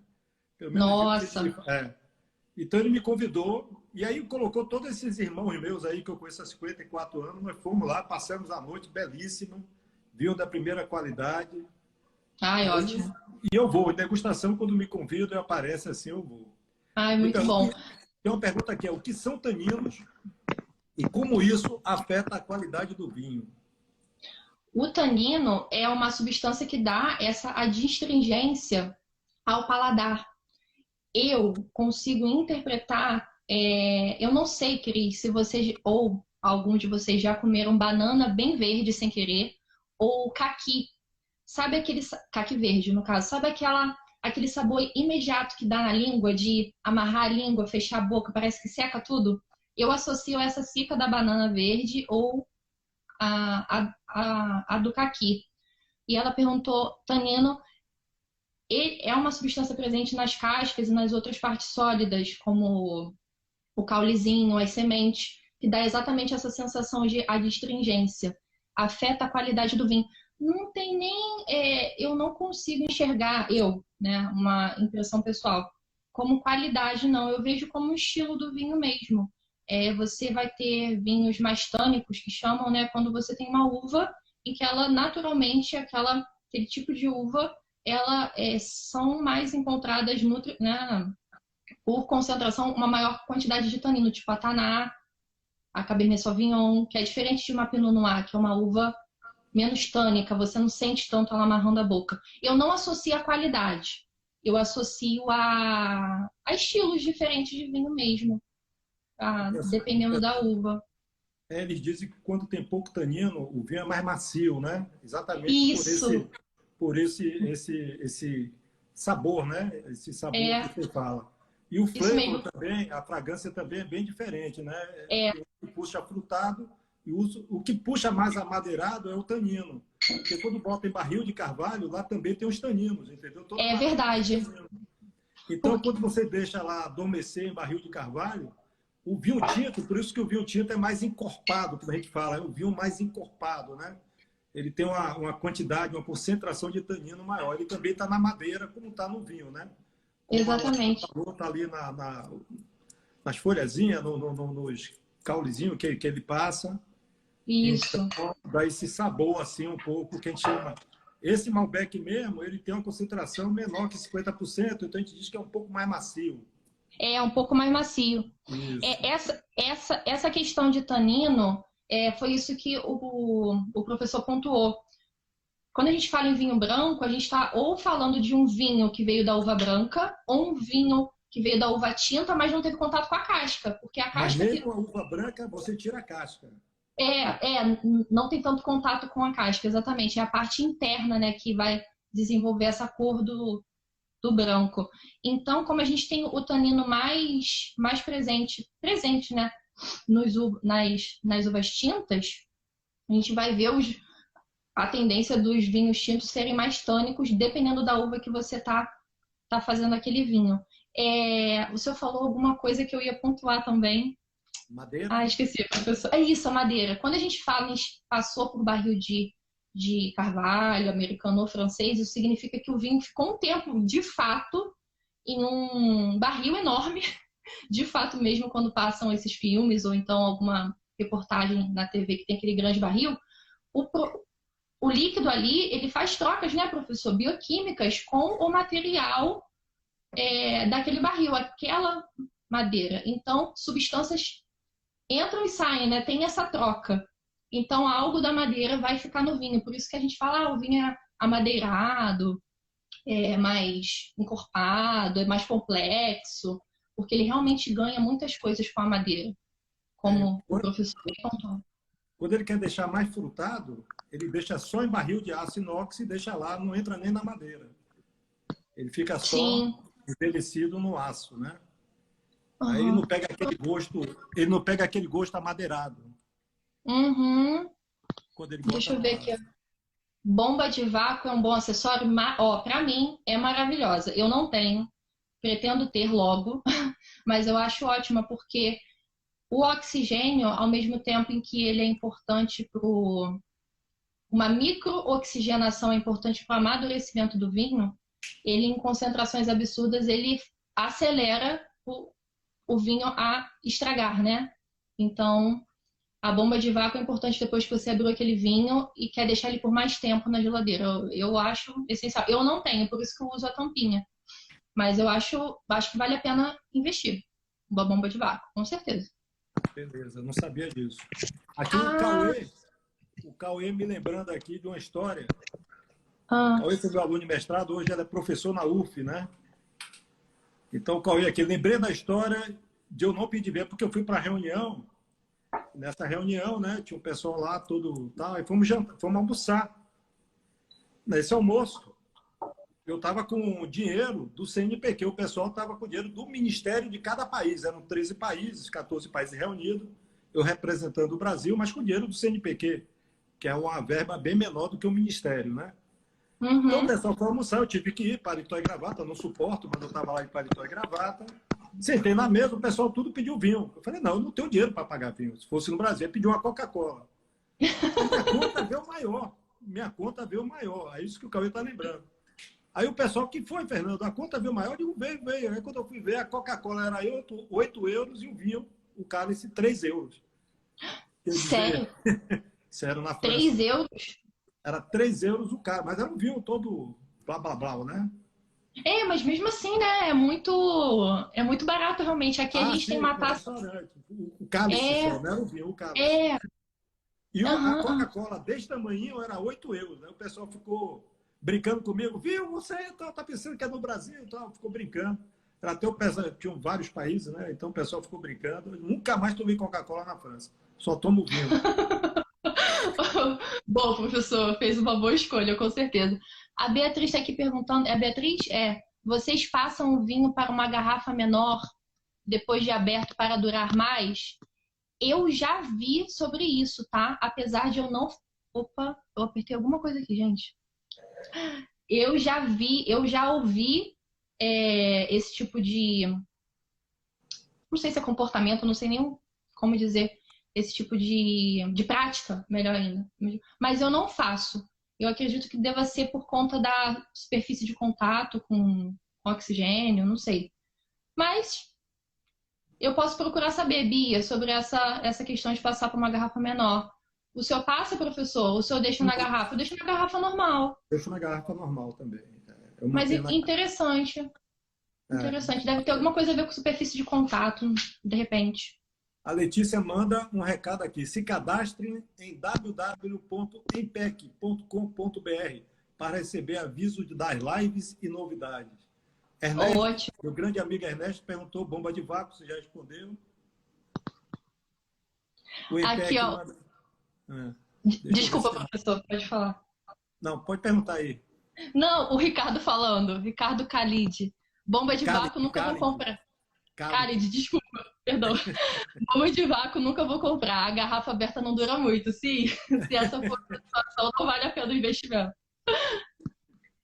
Pelo menos Nossa! Então ele me convidou, e aí colocou todos esses irmãos meus aí, que eu conheço há 54 anos, nós fomos lá, passamos a noite, belíssimo, vinho da primeira qualidade. Ai, ótimo. E eu vou, em degustação, quando me convido, aparece assim, eu vou. Ai, muito bom. Tem uma pergunta aqui, o que são taninos e como isso afeta a qualidade do vinho? O tanino é uma substância que dá essa adstringência ao paladar. Eu consigo interpretar, eu não sei, Cris, se vocês ou algum de vocês já comeram banana bem verde sem querer, ou caqui. Sabe aquele caqui verde, no caso, sabe aquele sabor imediato que dá na língua, de amarrar a língua, fechar a boca, parece que seca tudo? Eu associo essa cica da banana verde ou a do caqui. E ela perguntou, tanino, é uma substância presente nas cascas e nas outras partes sólidas, como o caulezinho, as sementes, que dá exatamente essa sensação de adstringência. Afeta a qualidade do vinho. Não tem nem... eu não consigo enxergar, né, uma impressão pessoal, como qualidade, não. Eu vejo como um estilo do vinho mesmo. Você vai ter vinhos mais tânicos, que chamam, né, quando você tem uma uva em que ela, naturalmente, aquele tipo de uva, ela são mais encontradas né, por concentração, uma maior quantidade de tanino, tipo a Taná, a Cabernet Sauvignon, que é diferente de uma Pinot Noir, que é uma uva menos tânica, você não sente tanto ela amarrando a boca. Eu não associo a qualidade, eu associo a estilos diferentes de vinho mesmo, dependendo da uva. Eles dizem que quando tem pouco tanino, o vinho é mais macio, né? Exatamente Isso. por esse sabor, né? Esse sabor que você fala. E o flavor também, a fragrância também é bem diferente, né? O que puxa frutado e o que puxa mais amadeirado é o tanino. Porque quando bota em barril de carvalho, lá também tem os taninos, entendeu? É verdade. Então, quando você deixa lá adormecer em barril de carvalho, o vinho tinto, por isso que o vinho tinto é mais encorpado, como a gente fala, é um vinho mais encorpado, né? Ele tem uma quantidade, uma concentração de tanino maior. Ele também está na madeira, como está no vinho, né? Como exatamente. Está ali nas folhazinhas, nos caulezinhos que ele passa. Isso. Então, dá esse sabor, assim, um pouco, que a gente chama... Esse Malbec mesmo, ele tem uma concentração menor que 50%, então a gente diz que é um pouco mais macio. É um pouco mais macio. Essa questão de tanino, foi isso que o professor pontuou. Quando a gente fala em vinho branco, a gente está ou falando de um vinho que veio da uva branca, ou um vinho que veio da uva tinta, mas não teve contato com a casca. Porque a casca. Mas mesmo a uva branca, você tira a casca. Não tem tanto contato com a casca, exatamente. É a parte interna, né, que vai desenvolver essa cor do branco. Então, como a gente tem o tanino mais presente, né, nas uvas tintas, a gente vai ver a tendência dos vinhos tintos serem mais tânicos, dependendo da uva que você tá fazendo aquele vinho. O senhor falou alguma coisa que eu ia pontuar também. Madeira? Ah, esqueci, professor. É isso, a madeira. Quando a gente fala passou por barril de carvalho, americano ou francês, isso significa que o vinho ficou um tempo, de fato, em um barril enorme, de fato mesmo, quando passam esses filmes, ou então alguma reportagem na TV que tem aquele grande barril, o líquido ali, ele faz trocas, né, professor, bioquímicas com o material daquele barril, aquela madeira. Então, substâncias entram e saem, né? Tem essa troca. Então, algo da madeira vai ficar no vinho. Por isso que a gente fala, o vinho é amadeirado, é mais encorpado, é mais complexo, porque ele realmente ganha muitas coisas com a madeira, como o professor contou. Quando ele quer deixar mais frutado, ele deixa só em barril de aço inox e deixa lá, não entra nem na madeira. Ele fica só envelhecido no aço, né? Aí ele não pega aquele gosto amadeirado. Quando ele Deixa eu ver aqui. Bomba de vácuo é um bom acessório? Para mim é maravilhosa. Eu não tenho, pretendo ter logo, mas eu acho ótima porque o oxigênio, ao mesmo tempo em que ele é importante para uma micro-oxigenação é importante para o amadurecimento do vinho, ele em concentrações absurdas, ele acelera o vinho a estragar, né? Então, a bomba de vácuo é importante depois que você abriu aquele vinho e quer deixar ele por mais tempo na geladeira. Eu acho essencial. Eu não tenho, por isso que eu uso a tampinha. Mas eu acho que vale a pena investir. Uma bomba de vácuo, com certeza. Beleza, não sabia disso. Aqui o Cauê me lembrando aqui de uma história. O Cauê foi meu aluno de mestrado, hoje ele é professor na UF, né? Então, o Cauê aqui, lembrei da história de eu não pedir ver, porque eu fui para a reunião. Nessa reunião, né, tinha um pessoal lá, todo tal, e fomos almoçar. Nesse almoço, eu estava com dinheiro do CNPq, o pessoal estava com dinheiro do Ministério de cada país, eram 13 países, 14 países reunidos, eu representando o Brasil, mas com dinheiro do CNPq, que é uma verba bem menor do que o Ministério, né? Então, o pessoal foi almoçar, eu tive que ir, paletó e gravata, eu não suporto, mas eu estava lá de paletó e gravata. Sentei na mesa, o pessoal tudo pediu vinho. Eu falei, não, eu não tenho dinheiro para pagar vinho. Se fosse no Brasil, eu pedi uma Coca-Cola. Minha conta veio maior. Minha conta veio maior. É isso que o Cauê está lembrando. Aí o pessoal, que foi, Fernando? A conta veio maior? Eu digo, veio. Aí quando eu fui ver, a Coca-Cola era 8 euros e o vinho, o cálice, 3 euros. Sério? Sério, na França. 3 euros? Era 3 euros o cara, mas era um vinho todo blá, blá, blá, né? Mas mesmo assim, né? É muito barato, realmente. Aqui a gente tem uma taça. O cálice só, não era o vinho, o cálice. E a Coca-Cola desse tamanho era 8 euros, né? O pessoal ficou brincando comigo. Viu, você tá pensando que é no Brasil? Então, ficou brincando. Até tinham vários países, né? Então o pessoal ficou brincando. Eu nunca mais tomei Coca-Cola na França. Só tomo vinho. Bom, professor, fez uma boa escolha, com certeza. A Beatriz está aqui perguntando. A Beatriz, vocês passam o vinho para uma garrafa menor depois de aberto para durar mais? Eu já vi sobre isso, tá? Apesar de eu não... Opa, eu apertei alguma coisa aqui, gente. Eu já ouvi esse tipo de... Não sei se é comportamento, não sei nem como dizer. Esse tipo de prática, melhor ainda. Mas eu não faço. Eu acredito que deva ser por conta da superfície de contato com oxigênio, não sei. Mas eu posso procurar saber, Bia, sobre essa questão de passar por uma garrafa menor. O senhor passa, professor? O senhor deixa na garrafa? Eu deixo na garrafa normal. Deixo na garrafa normal também. Mas interessante. Interessante. Deve ter alguma coisa a ver com superfície de contato, de repente. A Letícia manda um recado aqui. Se cadastre em www.empec.com.br para receber aviso das lives e novidades. Ernesto, ótimo. Meu grande amigo Ernesto perguntou bomba de vácuo, você já respondeu. O Empec aqui, ó. É. Deixa eu ver Desculpa, se... professor, pode falar. Não, pode perguntar aí. Não, o Ricardo falando, Ricardo Khalid. Bomba de Khalid, vácuo nunca vou Khalid, comprar. Khalid. Khalid, desculpa, perdão. Bomba de vácuo nunca vou comprar. A garrafa aberta não dura muito. Se essa for a situação, não vale a pena o investimento.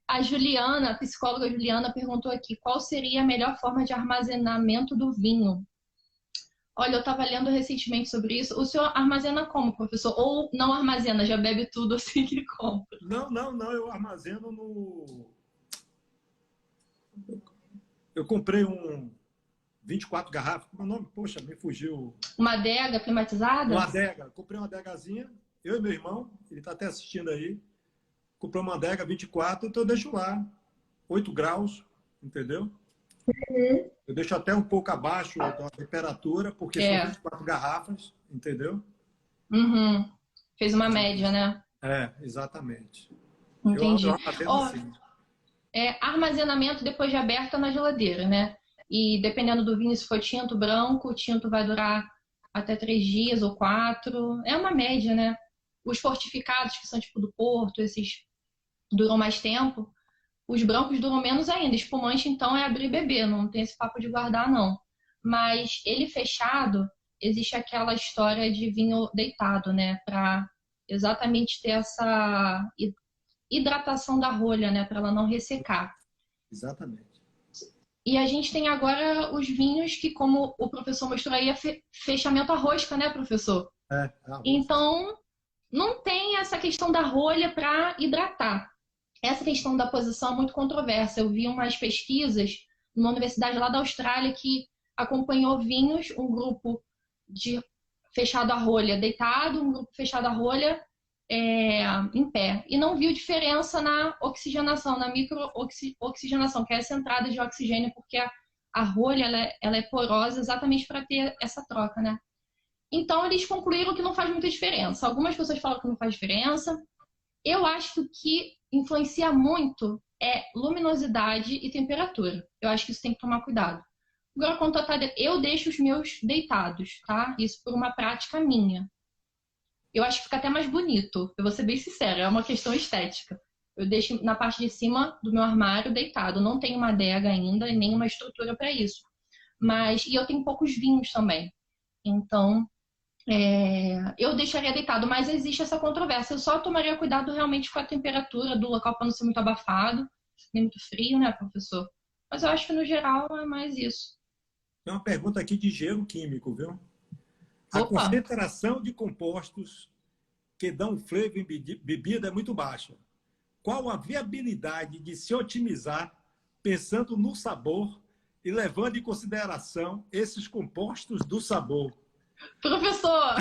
A Juliana, a psicóloga Juliana, perguntou aqui qual seria a melhor forma de armazenamento do vinho. Olha, eu estava lendo recentemente sobre isso. O senhor armazena como, professor? Ou não armazena, já bebe tudo assim que compra? Não, eu armazeno no... Eu comprei 24 garrafas, como é o nome? Poxa, me fugiu. Uma adega climatizada? Uma adega. Comprei uma adegazinha, eu e meu irmão, ele está até assistindo aí. Comprei uma adega 24, então eu deixo lá. 8 graus, entendeu? Uhum. Eu deixo até um pouco abaixo da temperatura, porque são 24 garrafas, entendeu? Uhum. Fez uma média, né? Exatamente. Entendi. Eu armazeno assim. Armazenamento depois de aberta na geladeira, né? E dependendo do vinho, se for tinto branco, o tinto vai durar até 3 dias ou 4. É uma média, né? Os fortificados, que são tipo do Porto, esses duram mais tempo. Os brancos duram menos ainda. Espumante, então, é abrir e beber, não tem esse papo de guardar, não. Mas ele fechado, existe aquela história de vinho deitado, né? Para exatamente ter essa hidratação da rolha, né? Para ela não ressecar. Exatamente. E a gente tem agora os vinhos que, como o professor mostrou aí, é fechamento a rosca, né, professor? Então, não tem essa questão da rolha para hidratar. Essa questão da posição é muito controversa. Eu vi umas pesquisas numa universidade lá da Austrália que acompanhou vinhos, um grupo de fechado a rolha deitado, um grupo fechado a rolha em pé. E não viu diferença na oxigenação, na micro-oxigenação, que é essa entrada de oxigênio, porque a rolha ela é porosa exatamente para ter essa troca, né? Então, eles concluíram que não faz muita diferença. Algumas pessoas falam que não faz diferença. Eu acho que o que influencia muito é luminosidade e temperatura. Eu acho que isso tem que tomar cuidado. Agora, quanto a eu deixo os meus deitados, tá? Isso por uma prática minha. Eu acho que fica até mais bonito. Eu vou ser bem sincera, é uma questão estética. Eu deixo na parte de cima do meu armário deitado. Eu não tenho uma adega ainda e nem uma estrutura para isso. E eu tenho poucos vinhos também. Então, eu deixaria deitado, mas existe essa controvérsia. Eu só tomaria cuidado realmente com a temperatura do local para não ser muito abafado, nem muito frio, né, professor? Mas eu acho que no geral é mais isso. Tem uma pergunta aqui de engenheiro químico, viu? A Opa. concentração de compostos que dão flavor em bebida é muito baixa. Qual a viabilidade de se otimizar pensando no sabor e levando em consideração esses compostos do sabor? Professor,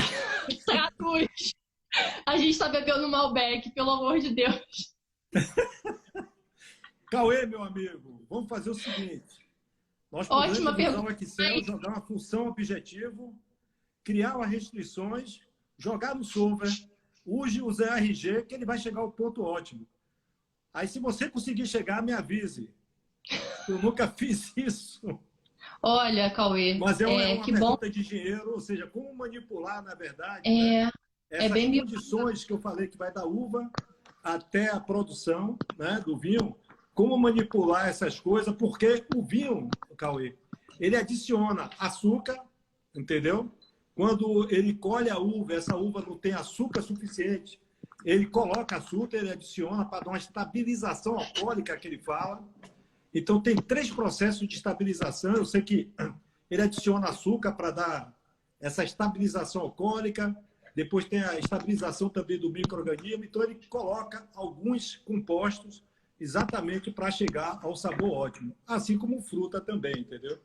traduz. A gente está bebendo Malbec, pelo amor de Deus. Cauê, meu amigo, vamos fazer o seguinte. Nós Ótima podemos usar pergunta. o Excel, jogar uma função objetivo, criar as restrições, jogar no solver, use o ZRG, que ele vai chegar ao ponto ótimo. Aí, se você conseguir chegar, me avise. Eu nunca fiz isso. Olha, Cauê, Mas é uma que pergunta bom. de engenheiro, ou seja, como manipular, na verdade, É essas bem condições que eu falei que vai da uva até a produção, né, do vinho, como manipular essas coisas, porque o vinho, Cauê, ele adiciona açúcar, entendeu? Quando ele colhe a uva, essa uva não tem açúcar suficiente, ele coloca açúcar, ele adiciona para dar uma estabilização alcoólica que ele fala. Então, tem 3 processos de estabilização. Eu sei que ele adiciona açúcar para dar essa estabilização alcoólica, depois tem a estabilização também do micro-organismo. Então, ele coloca alguns compostos exatamente para chegar ao sabor ótimo. Assim como fruta também, entendeu?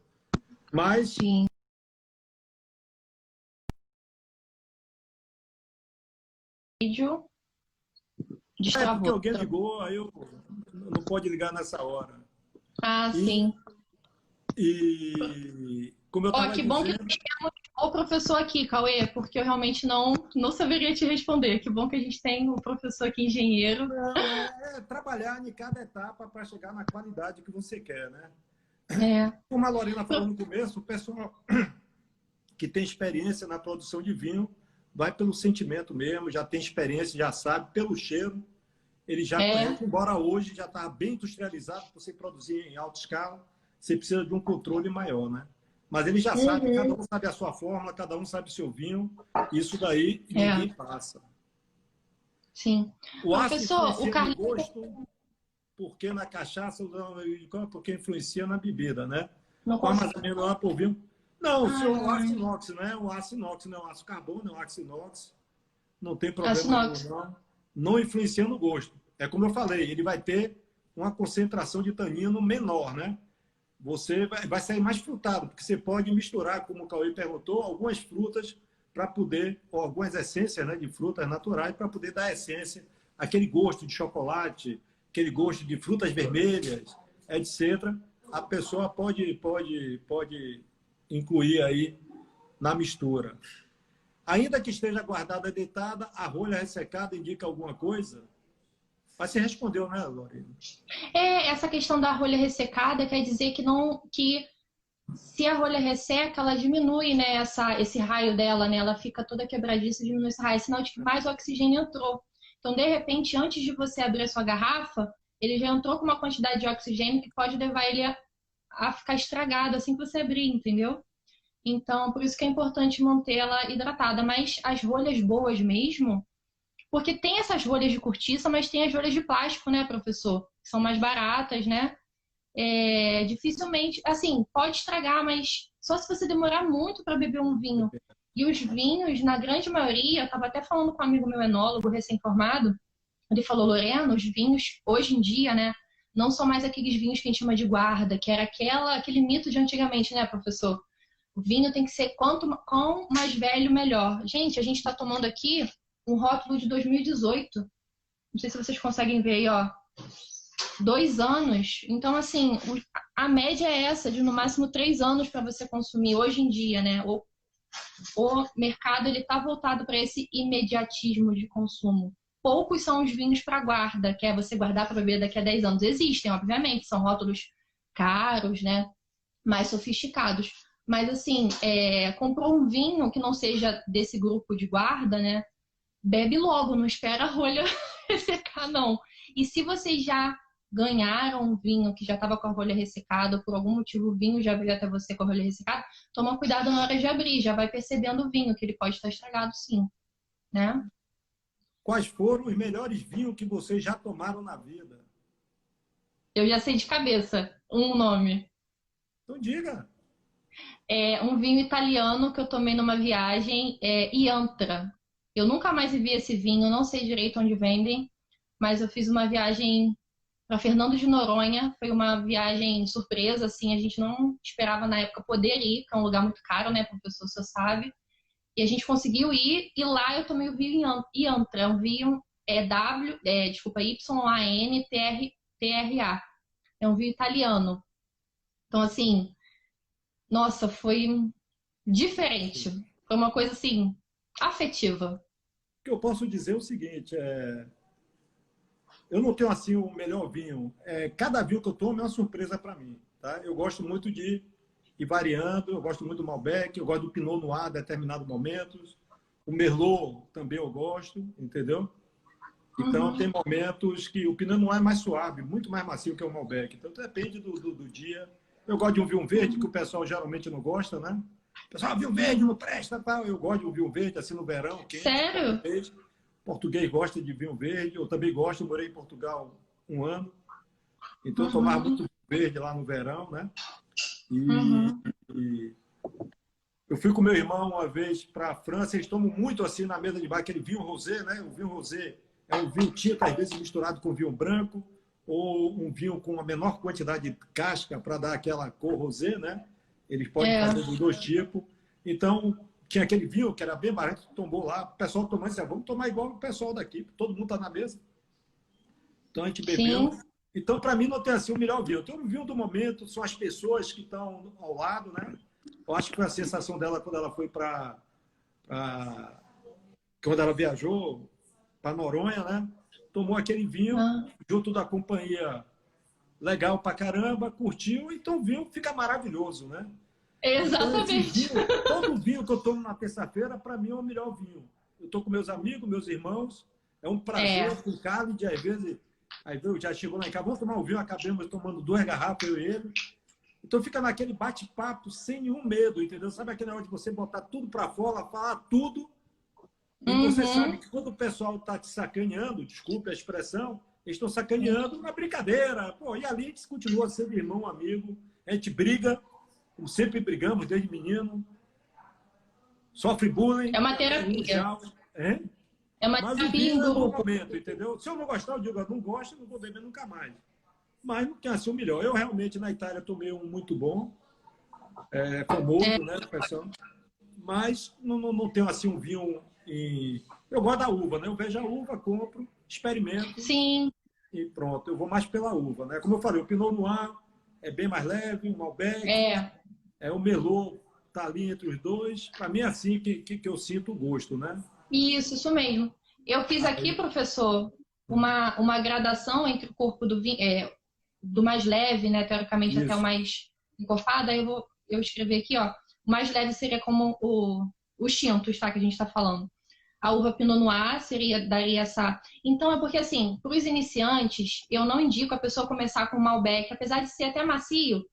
Mas... Sim. Vídeo destravou. porque alguém ligou, aí eu não pode ligar nessa hora. Sim. E como eu estava que bom dizendo... que temos o professor aqui, Cauê, porque eu realmente não saberia te responder. Que bom que a gente tem o professor aqui, engenheiro. Trabalhar em cada etapa para chegar na qualidade que você quer, né? Como a Lorena falou no começo, o pessoal que tem experiência na produção de vinho vai pelo sentimento mesmo, já tem experiência, já sabe, pelo cheiro, ele já conhece, embora hoje já está bem industrializado, para você produzir em alta escala, você precisa de um controle maior, né? Mas ele já sabe, cada um sabe a sua fórmula, cada um sabe o seu vinho, isso daí ninguém passa. Sim. O ácido influencia no gosto, porque na cachaça, porque influencia na bebida, né? O armazenamento lá por vinho. Não, o aço inox, não é o aço inox, não é o aço carbono, é o aço inox. Não tem problema nenhum, não influencia no gosto. É como eu falei, ele vai ter uma concentração de tanino menor, né? Você vai sair mais frutado, porque você pode misturar, como o Cauê perguntou, algumas frutas para poder, ou algumas essências, né, de frutas naturais, para poder dar essência, aquele gosto de chocolate, aquele gosto de frutas vermelhas, etc. A pessoa pode incluir aí na mistura. Ainda que esteja guardada deitada, a rolha ressecada indica alguma coisa? Mas você respondeu, né, Lorena? Essa questão da rolha ressecada quer dizer que se a rolha resseca, ela diminui, né, esse raio dela, né? Ela fica toda quebradiça e diminui esse raio, sinal de que mais oxigênio entrou. Então, de repente, antes de você abrir a sua garrafa, ele já entrou com uma quantidade de oxigênio que pode levar ele a ficar estragado assim que você abrir, entendeu? Então, por isso que é importante mantê-la hidratada. Mas as rolhas boas mesmo, porque tem essas rolhas de cortiça, mas tem as rolhas de plástico, né, professor? Que são mais baratas, né? Dificilmente, assim, pode estragar, mas só se você demorar muito para beber um vinho. E os vinhos, na grande maioria, eu estava até falando com um amigo meu enólogo recém-formado, ele falou, Lorena, os vinhos, hoje em dia, né, não são mais aqueles vinhos que a gente chama de guarda, que era aquele mito de antigamente, né, professor? O vinho tem que ser quanto mais velho, melhor. Gente, a gente está tomando aqui um rótulo de 2018. Não sei se vocês conseguem ver aí, ó. 2 anos. Então, assim, a média é essa, de no máximo 3 anos para você consumir hoje em dia, né? O mercado ele está voltado para esse imediatismo de consumo. Poucos são os vinhos para guarda, que é você guardar para beber daqui a 10 anos. Existem, obviamente, são rótulos caros, né? Mais sofisticados. Mas, assim, comprou um vinho que não seja desse grupo de guarda, né? Bebe logo, não espera a rolha ressecar, não. E se vocês já ganharam um vinho que já estava com a rolha ressecada, ou por algum motivo o vinho já veio até você com a rolha ressecada, toma cuidado na hora de abrir, já vai percebendo o vinho, que ele pode estar estragado sim, né? Quais foram os melhores vinhos que vocês já tomaram na vida? Eu já sei de cabeça um nome. Então diga. É um vinho italiano que eu tomei numa viagem, Iantra. Eu nunca mais vi esse vinho, não sei direito onde vendem, mas eu fiz uma viagem para Fernando de Noronha, foi uma viagem surpresa, assim, a gente não esperava na época poder ir, que é um lugar muito caro, né, professor, você sabe, e a gente conseguiu ir, e lá eu tomei o vinho Iantra, um vinho Y-A-N-T-R-A, é um vinho italiano. Então, assim, nossa, foi diferente, foi uma coisa, assim, afetiva. O que eu posso dizer é o seguinte, eu não tenho assim o melhor vinho. Cada vinho que eu tomo é uma surpresa para mim. Tá? Eu gosto muito de ir variando, eu gosto muito do Malbec, eu gosto do Pinot Noir em determinados momentos. O Merlot também eu gosto, entendeu? Então tem momentos que o Pinot Noir é mais suave, muito mais macio que o Malbec. Então depende do dia. Eu gosto de um vinho verde, que o pessoal geralmente não gosta, né? O pessoal, vinho verde não presta, tal. Eu gosto de um vinho verde, assim, no verão. Quente, sério? Português gosta de vinho verde, eu também gosto, eu morei em Portugal 1 ano, então eu tomava muito vinho verde lá no verão, né? E eu fui com meu irmão uma vez para a França, eles tomam muito assim na mesa de bar, aquele vinho rosé, né? O vinho rosé é um vinho tinto, às vezes misturado com vinho branco, ou um vinho com uma menor quantidade de casca para dar aquela cor rosé, né? Eles podem fazer dos 2 tipos. Então, tinha aquele vinho que era bem barato, tomou lá, o pessoal tomando, disse, vamos tomar igual o pessoal daqui, todo mundo está na mesa. Então a gente bebeu. Sim. Então, para mim, não tem assim o melhor vinho. Então, o vinho do momento são as pessoas que estão ao lado, né? Eu acho que foi a sensação dela quando ela foi quando ela viajou para Noronha, né? Tomou aquele vinho junto da companhia legal pra caramba, curtiu, então o vinho fica maravilhoso, né? Exatamente. Então, todo vinho que eu tomo na terça-feira, para mim, é o melhor vinho. eu estou com meus amigos, meus irmãos, é um prazer com o Carlos, de às vezes, aí já chegou lá em casa, vamos tomar um vinho, acabamos tomando 2 garrafas, eu e ele. Então fica naquele bate-papo sem nenhum medo, entendeu? Sabe aquele hora de você botar tudo para fora, falar tudo, e você sabe que quando o pessoal está te sacaneando, desculpe a expressão, eles estão sacaneando na brincadeira. Pô, e ali a gente continua sendo irmão, amigo, a gente briga, como sempre brigamos desde menino, sofre bullying. É uma terapia. É uma Mas terapia em é um grupo. momento, entendeu? Se eu não gostar, eu digo, eu não gosto, eu não vou beber nunca mais. Mas não tem assim o melhor. Eu realmente na Itália tomei um muito bom, famoso, né, pessoal? Mas não tenho assim um vinho. Eu gosto da uva, né? Eu vejo a uva, compro, experimento. Sim. E pronto, eu vou mais pela uva, né? Como eu falei, o Pinot Noir é bem mais leve, o Malbec, o Merlot tá ali entre os dois. Para mim é assim que eu sinto o gosto, né? Isso mesmo. Eu fiz aqui, professor, uma gradação entre o corpo do vinho, do mais leve, né, teoricamente até o mais encorpado. Aí eu escrevi aqui, ó, o mais leve seria como os tintos, tá, que a gente está falando. A uva Pinot Noir daria essa... Então, é porque, assim, para os iniciantes, eu não indico a pessoa começar com Malbec, apesar de ser até macio,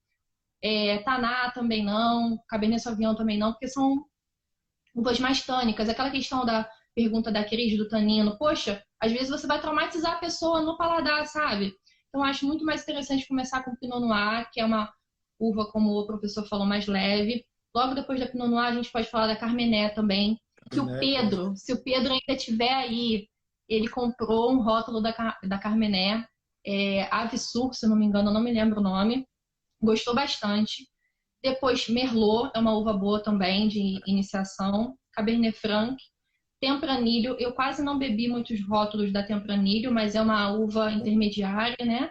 Taná também não, Cabernet Sauvignon também não, porque são uvas mais tânicas. Aquela questão da pergunta da Cris, do tanino, poxa, às vezes você vai traumatizar a pessoa no paladar, sabe? Então, acho muito mais interessante começar com Pinot Noir, que é uma uva, como o professor falou, mais leve. Logo depois da Pinot Noir, a gente pode falar da Carmené também, que o Pedro, se o Pedro ainda estiver aí, ele comprou um rótulo da Carmené, Ave Sur, se não me engano, eu não me lembro o nome, gostou bastante. Depois, Merlot, é uma uva boa também, de iniciação. Cabernet Franc, Tempranillo, eu quase não bebi muitos rótulos da Tempranillo, mas é uma uva intermediária, né?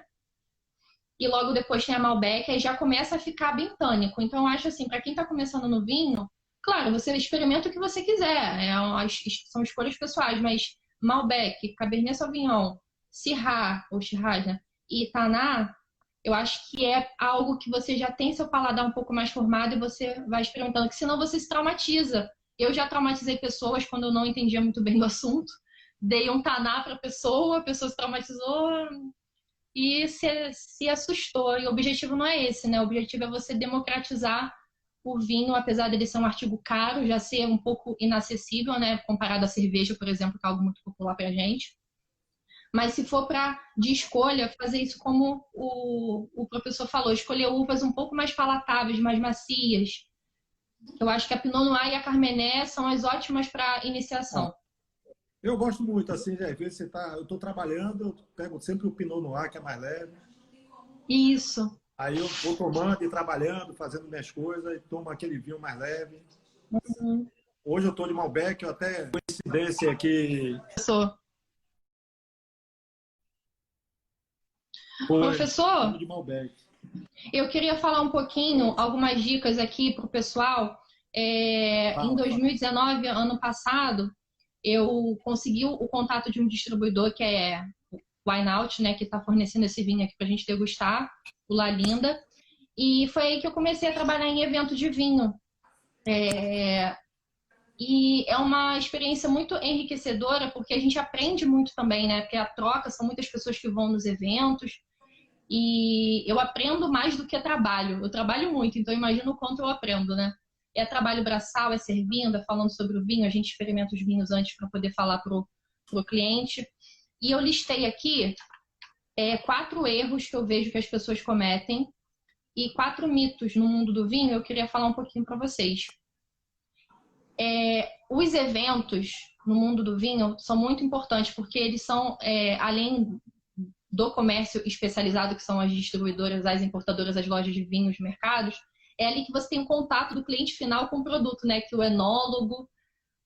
E logo depois tem a Malbec, aí já começa a ficar bem tânico. Então, eu acho assim, para quem está começando no vinho, claro, você experimenta o que você quiser, são escolhas pessoais, mas Malbec, Cabernet Sauvignon, Syrah, ou Shiraz, né? E Taná, eu acho que é algo que você já tem seu paladar um pouco mais formado e você vai experimentando, que senão você se traumatiza. Eu já traumatizei pessoas quando eu não entendia muito bem do assunto. Dei um Taná para a pessoa se traumatizou e se assustou. E o objetivo não é esse, né? O objetivo é você democratizar o vinho, apesar dele ser um artigo caro, já ser um pouco inacessível, né? Comparado à cerveja, por exemplo, que é algo muito popular para a gente. Mas se for de escolha, fazer isso como o professor falou, escolher uvas um pouco mais palatáveis, mais macias. Eu acho que a Pinot Noir e a Carmené são as ótimas para iniciação. Eu gosto muito, assim, às vezes eu estou trabalhando, eu pego sempre o Pinot Noir, que é mais leve. Isso. Aí eu vou tomando e trabalhando, fazendo minhas coisas, e tomo aquele vinho mais leve. Hoje eu estou de Malbec, eu até coincidência aqui. Professor, de Malbec. Eu queria falar um pouquinho, algumas dicas aqui para o pessoal. Em 2019, ano passado, eu consegui o contato de um distribuidor que é o Wineout, né, que está fornecendo esse vinho aqui para a gente degustar, o La Linda. E foi aí que eu comecei a trabalhar em evento de vinho. E é uma experiência muito enriquecedora, porque a gente aprende muito também, né? Porque a troca, são muitas pessoas que vão nos eventos. E eu aprendo mais do que trabalho. Eu trabalho muito, então imagino o quanto eu aprendo, né? É trabalho braçal, é servindo, é falando sobre o vinho. A gente experimenta os vinhos antes para poder falar pro cliente. E eu listei aqui 4 erros que eu vejo que as pessoas cometem e 4 mitos no mundo do vinho. Eu queria falar um pouquinho para vocês. Os eventos no mundo do vinho são muito importantes porque eles são, além do comércio especializado, que são as distribuidoras, as importadoras, as lojas de vinhos, os mercados, é ali que você tem o contato do cliente final com o produto, né? Que o enólogo,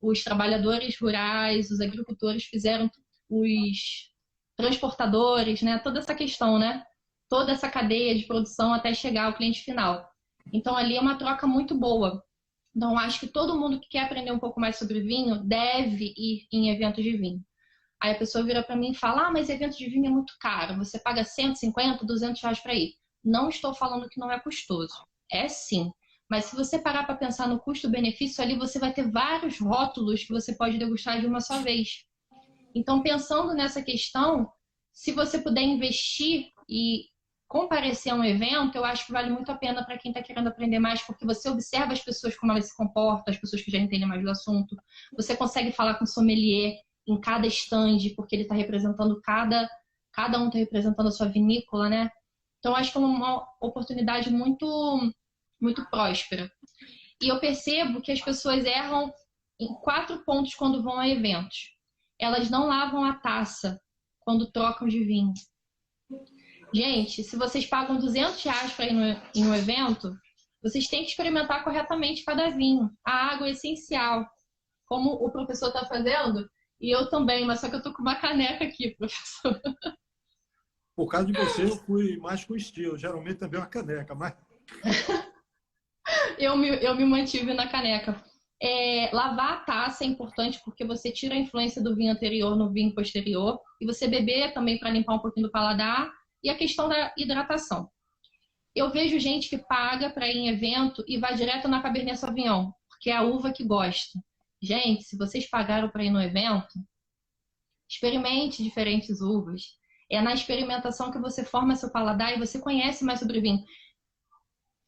os trabalhadores rurais, os agricultores fizeram, os transportadores, né? Toda essa questão, né? Toda essa cadeia de produção até chegar ao cliente final. Então, ali é uma troca muito boa. Então, acho que todo mundo que quer aprender um pouco mais sobre vinho deve ir em eventos de vinho. Aí a pessoa vira para mim e fala, mas evento de vinho é muito caro, você paga 150, 200 reais para ir. Não estou falando que não é custoso, é sim, Mas se você parar para pensar no custo-benefício, ali você vai ter vários rótulos que você pode degustar de uma só vez. Então, pensando nessa questão, se você puder investir e comparecer a um evento, eu acho que vale muito a pena para quem está querendo aprender mais, porque você observa as pessoas, como elas se comportam, as pessoas que já entendem mais do assunto. Você consegue falar com o sommelier em cada stand, porque ele está representando cada um está representando a sua vinícola, né? Então, acho que é uma oportunidade muito, muito próspera. E eu percebo que as pessoas erram em 4 pontos quando vão a eventos. Elas não lavam a taça quando trocam de vinho. Gente, se vocês pagam R$ 200 para ir em um evento, vocês têm que experimentar corretamente cada vinho. A água é essencial, como o professor está fazendo, e eu também, mas só que eu tô com uma caneca aqui, professor. Por causa de você, eu fui mais com estilo. Geralmente também uma caneca, mas... Eu me mantive na caneca. Lavar a taça é importante porque você tira a influência do vinho anterior no vinho posterior. E você beber também para limpar um pouquinho do paladar. E a questão da hidratação. Eu vejo gente que paga para ir em evento e vai direto na Cabernet Sauvignon, porque é a uva que gosta. Gente, se vocês pagaram para ir no evento, experimente diferentes uvas. É na experimentação que você forma seu paladar e você conhece mais sobre vinho.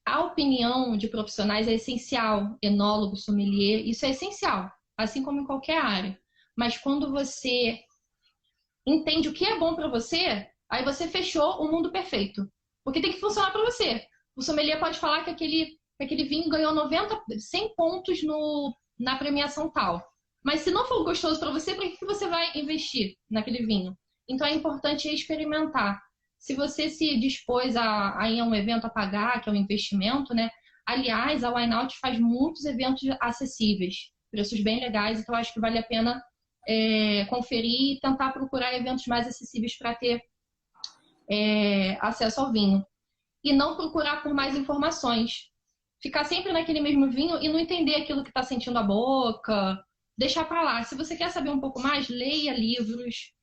A opinião de profissionais é essencial, enólogo, sommelier, isso é essencial, assim como em qualquer área. Mas quando você entende o que é bom para você, aí você fechou o mundo perfeito. Porque tem que funcionar para você. O sommelier pode falar que aquele vinho ganhou 100 pontos na premiação tal. Mas se não for gostoso para você, para que você vai investir naquele vinho? Então é importante experimentar. Se você se dispôs a ir a um evento a pagar, que é um investimento, né? Aliás, a Wine Out faz muitos eventos acessíveis, preços bem legais, então acho que vale a pena conferir e tentar procurar eventos mais acessíveis para ter acesso ao vinho. E não procurar por mais informações. Ficar sempre naquele mesmo vinho e não entender aquilo que está sentindo a boca, deixar para lá. Se você quer saber um pouco mais, leia livros,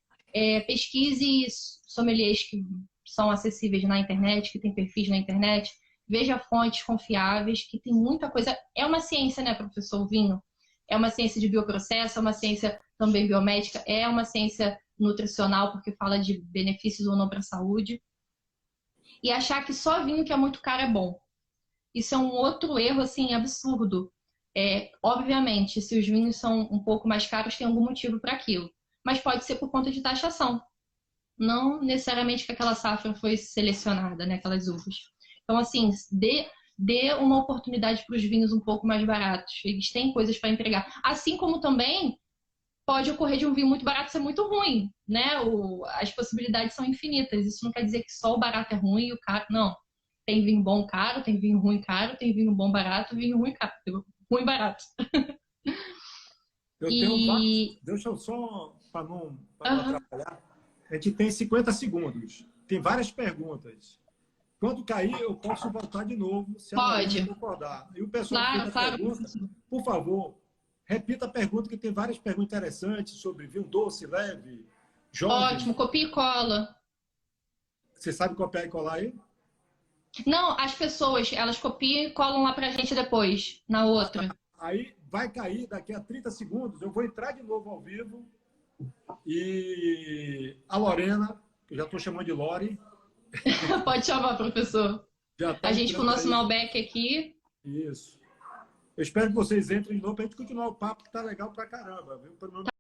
pesquise sommeliers que são acessíveis na internet, que tem perfis na internet, veja fontes confiáveis, que tem muita coisa. É uma ciência, né, professor? O vinho é uma ciência de bioprocesso, é uma ciência também biomédica, é uma ciência nutricional, porque fala de benefícios ou não para a saúde. E achar que só vinho que é muito caro é bom. Isso é um outro erro, assim, absurdo. Obviamente, se os vinhos são um pouco mais caros, tem algum motivo para aquilo. Mas pode ser por conta de taxação. Não necessariamente que aquela safra foi selecionada, né, aquelas uvas. Então, assim, dê uma oportunidade para os vinhos um pouco mais baratos. Eles têm coisas para entregar. Assim como também pode ocorrer de um vinho muito barato ser muito ruim, né? As possibilidades são infinitas. Isso não quer dizer que só o barato é ruim e o caro... Não. Tem vinho bom caro, tem vinho ruim caro, tem vinho bom barato, vinho ruim caro. Ruim barato. Deixa eu só, para não atrapalhar, a gente tem 50 segundos. Tem várias perguntas. Quando cair, eu posso voltar de novo, se pode concordar. E o pessoal que fez a pergunta, por favor, repita a pergunta, que tem várias perguntas interessantes sobre vinho doce, leve, jovem. Ótimo, copia e cola. Você sabe copiar e colar aí? Não, as pessoas, elas copiam e colam lá pra gente depois, na outra. Aí vai cair daqui a 30 segundos, eu vou entrar de novo ao vivo e a Lorena, que eu já estou chamando de Lore. Pode chamar, professor. A gente com o nosso Malbec aqui. Isso. Eu espero que vocês entrem de novo para a gente continuar o papo, que tá legal pra caramba, viu?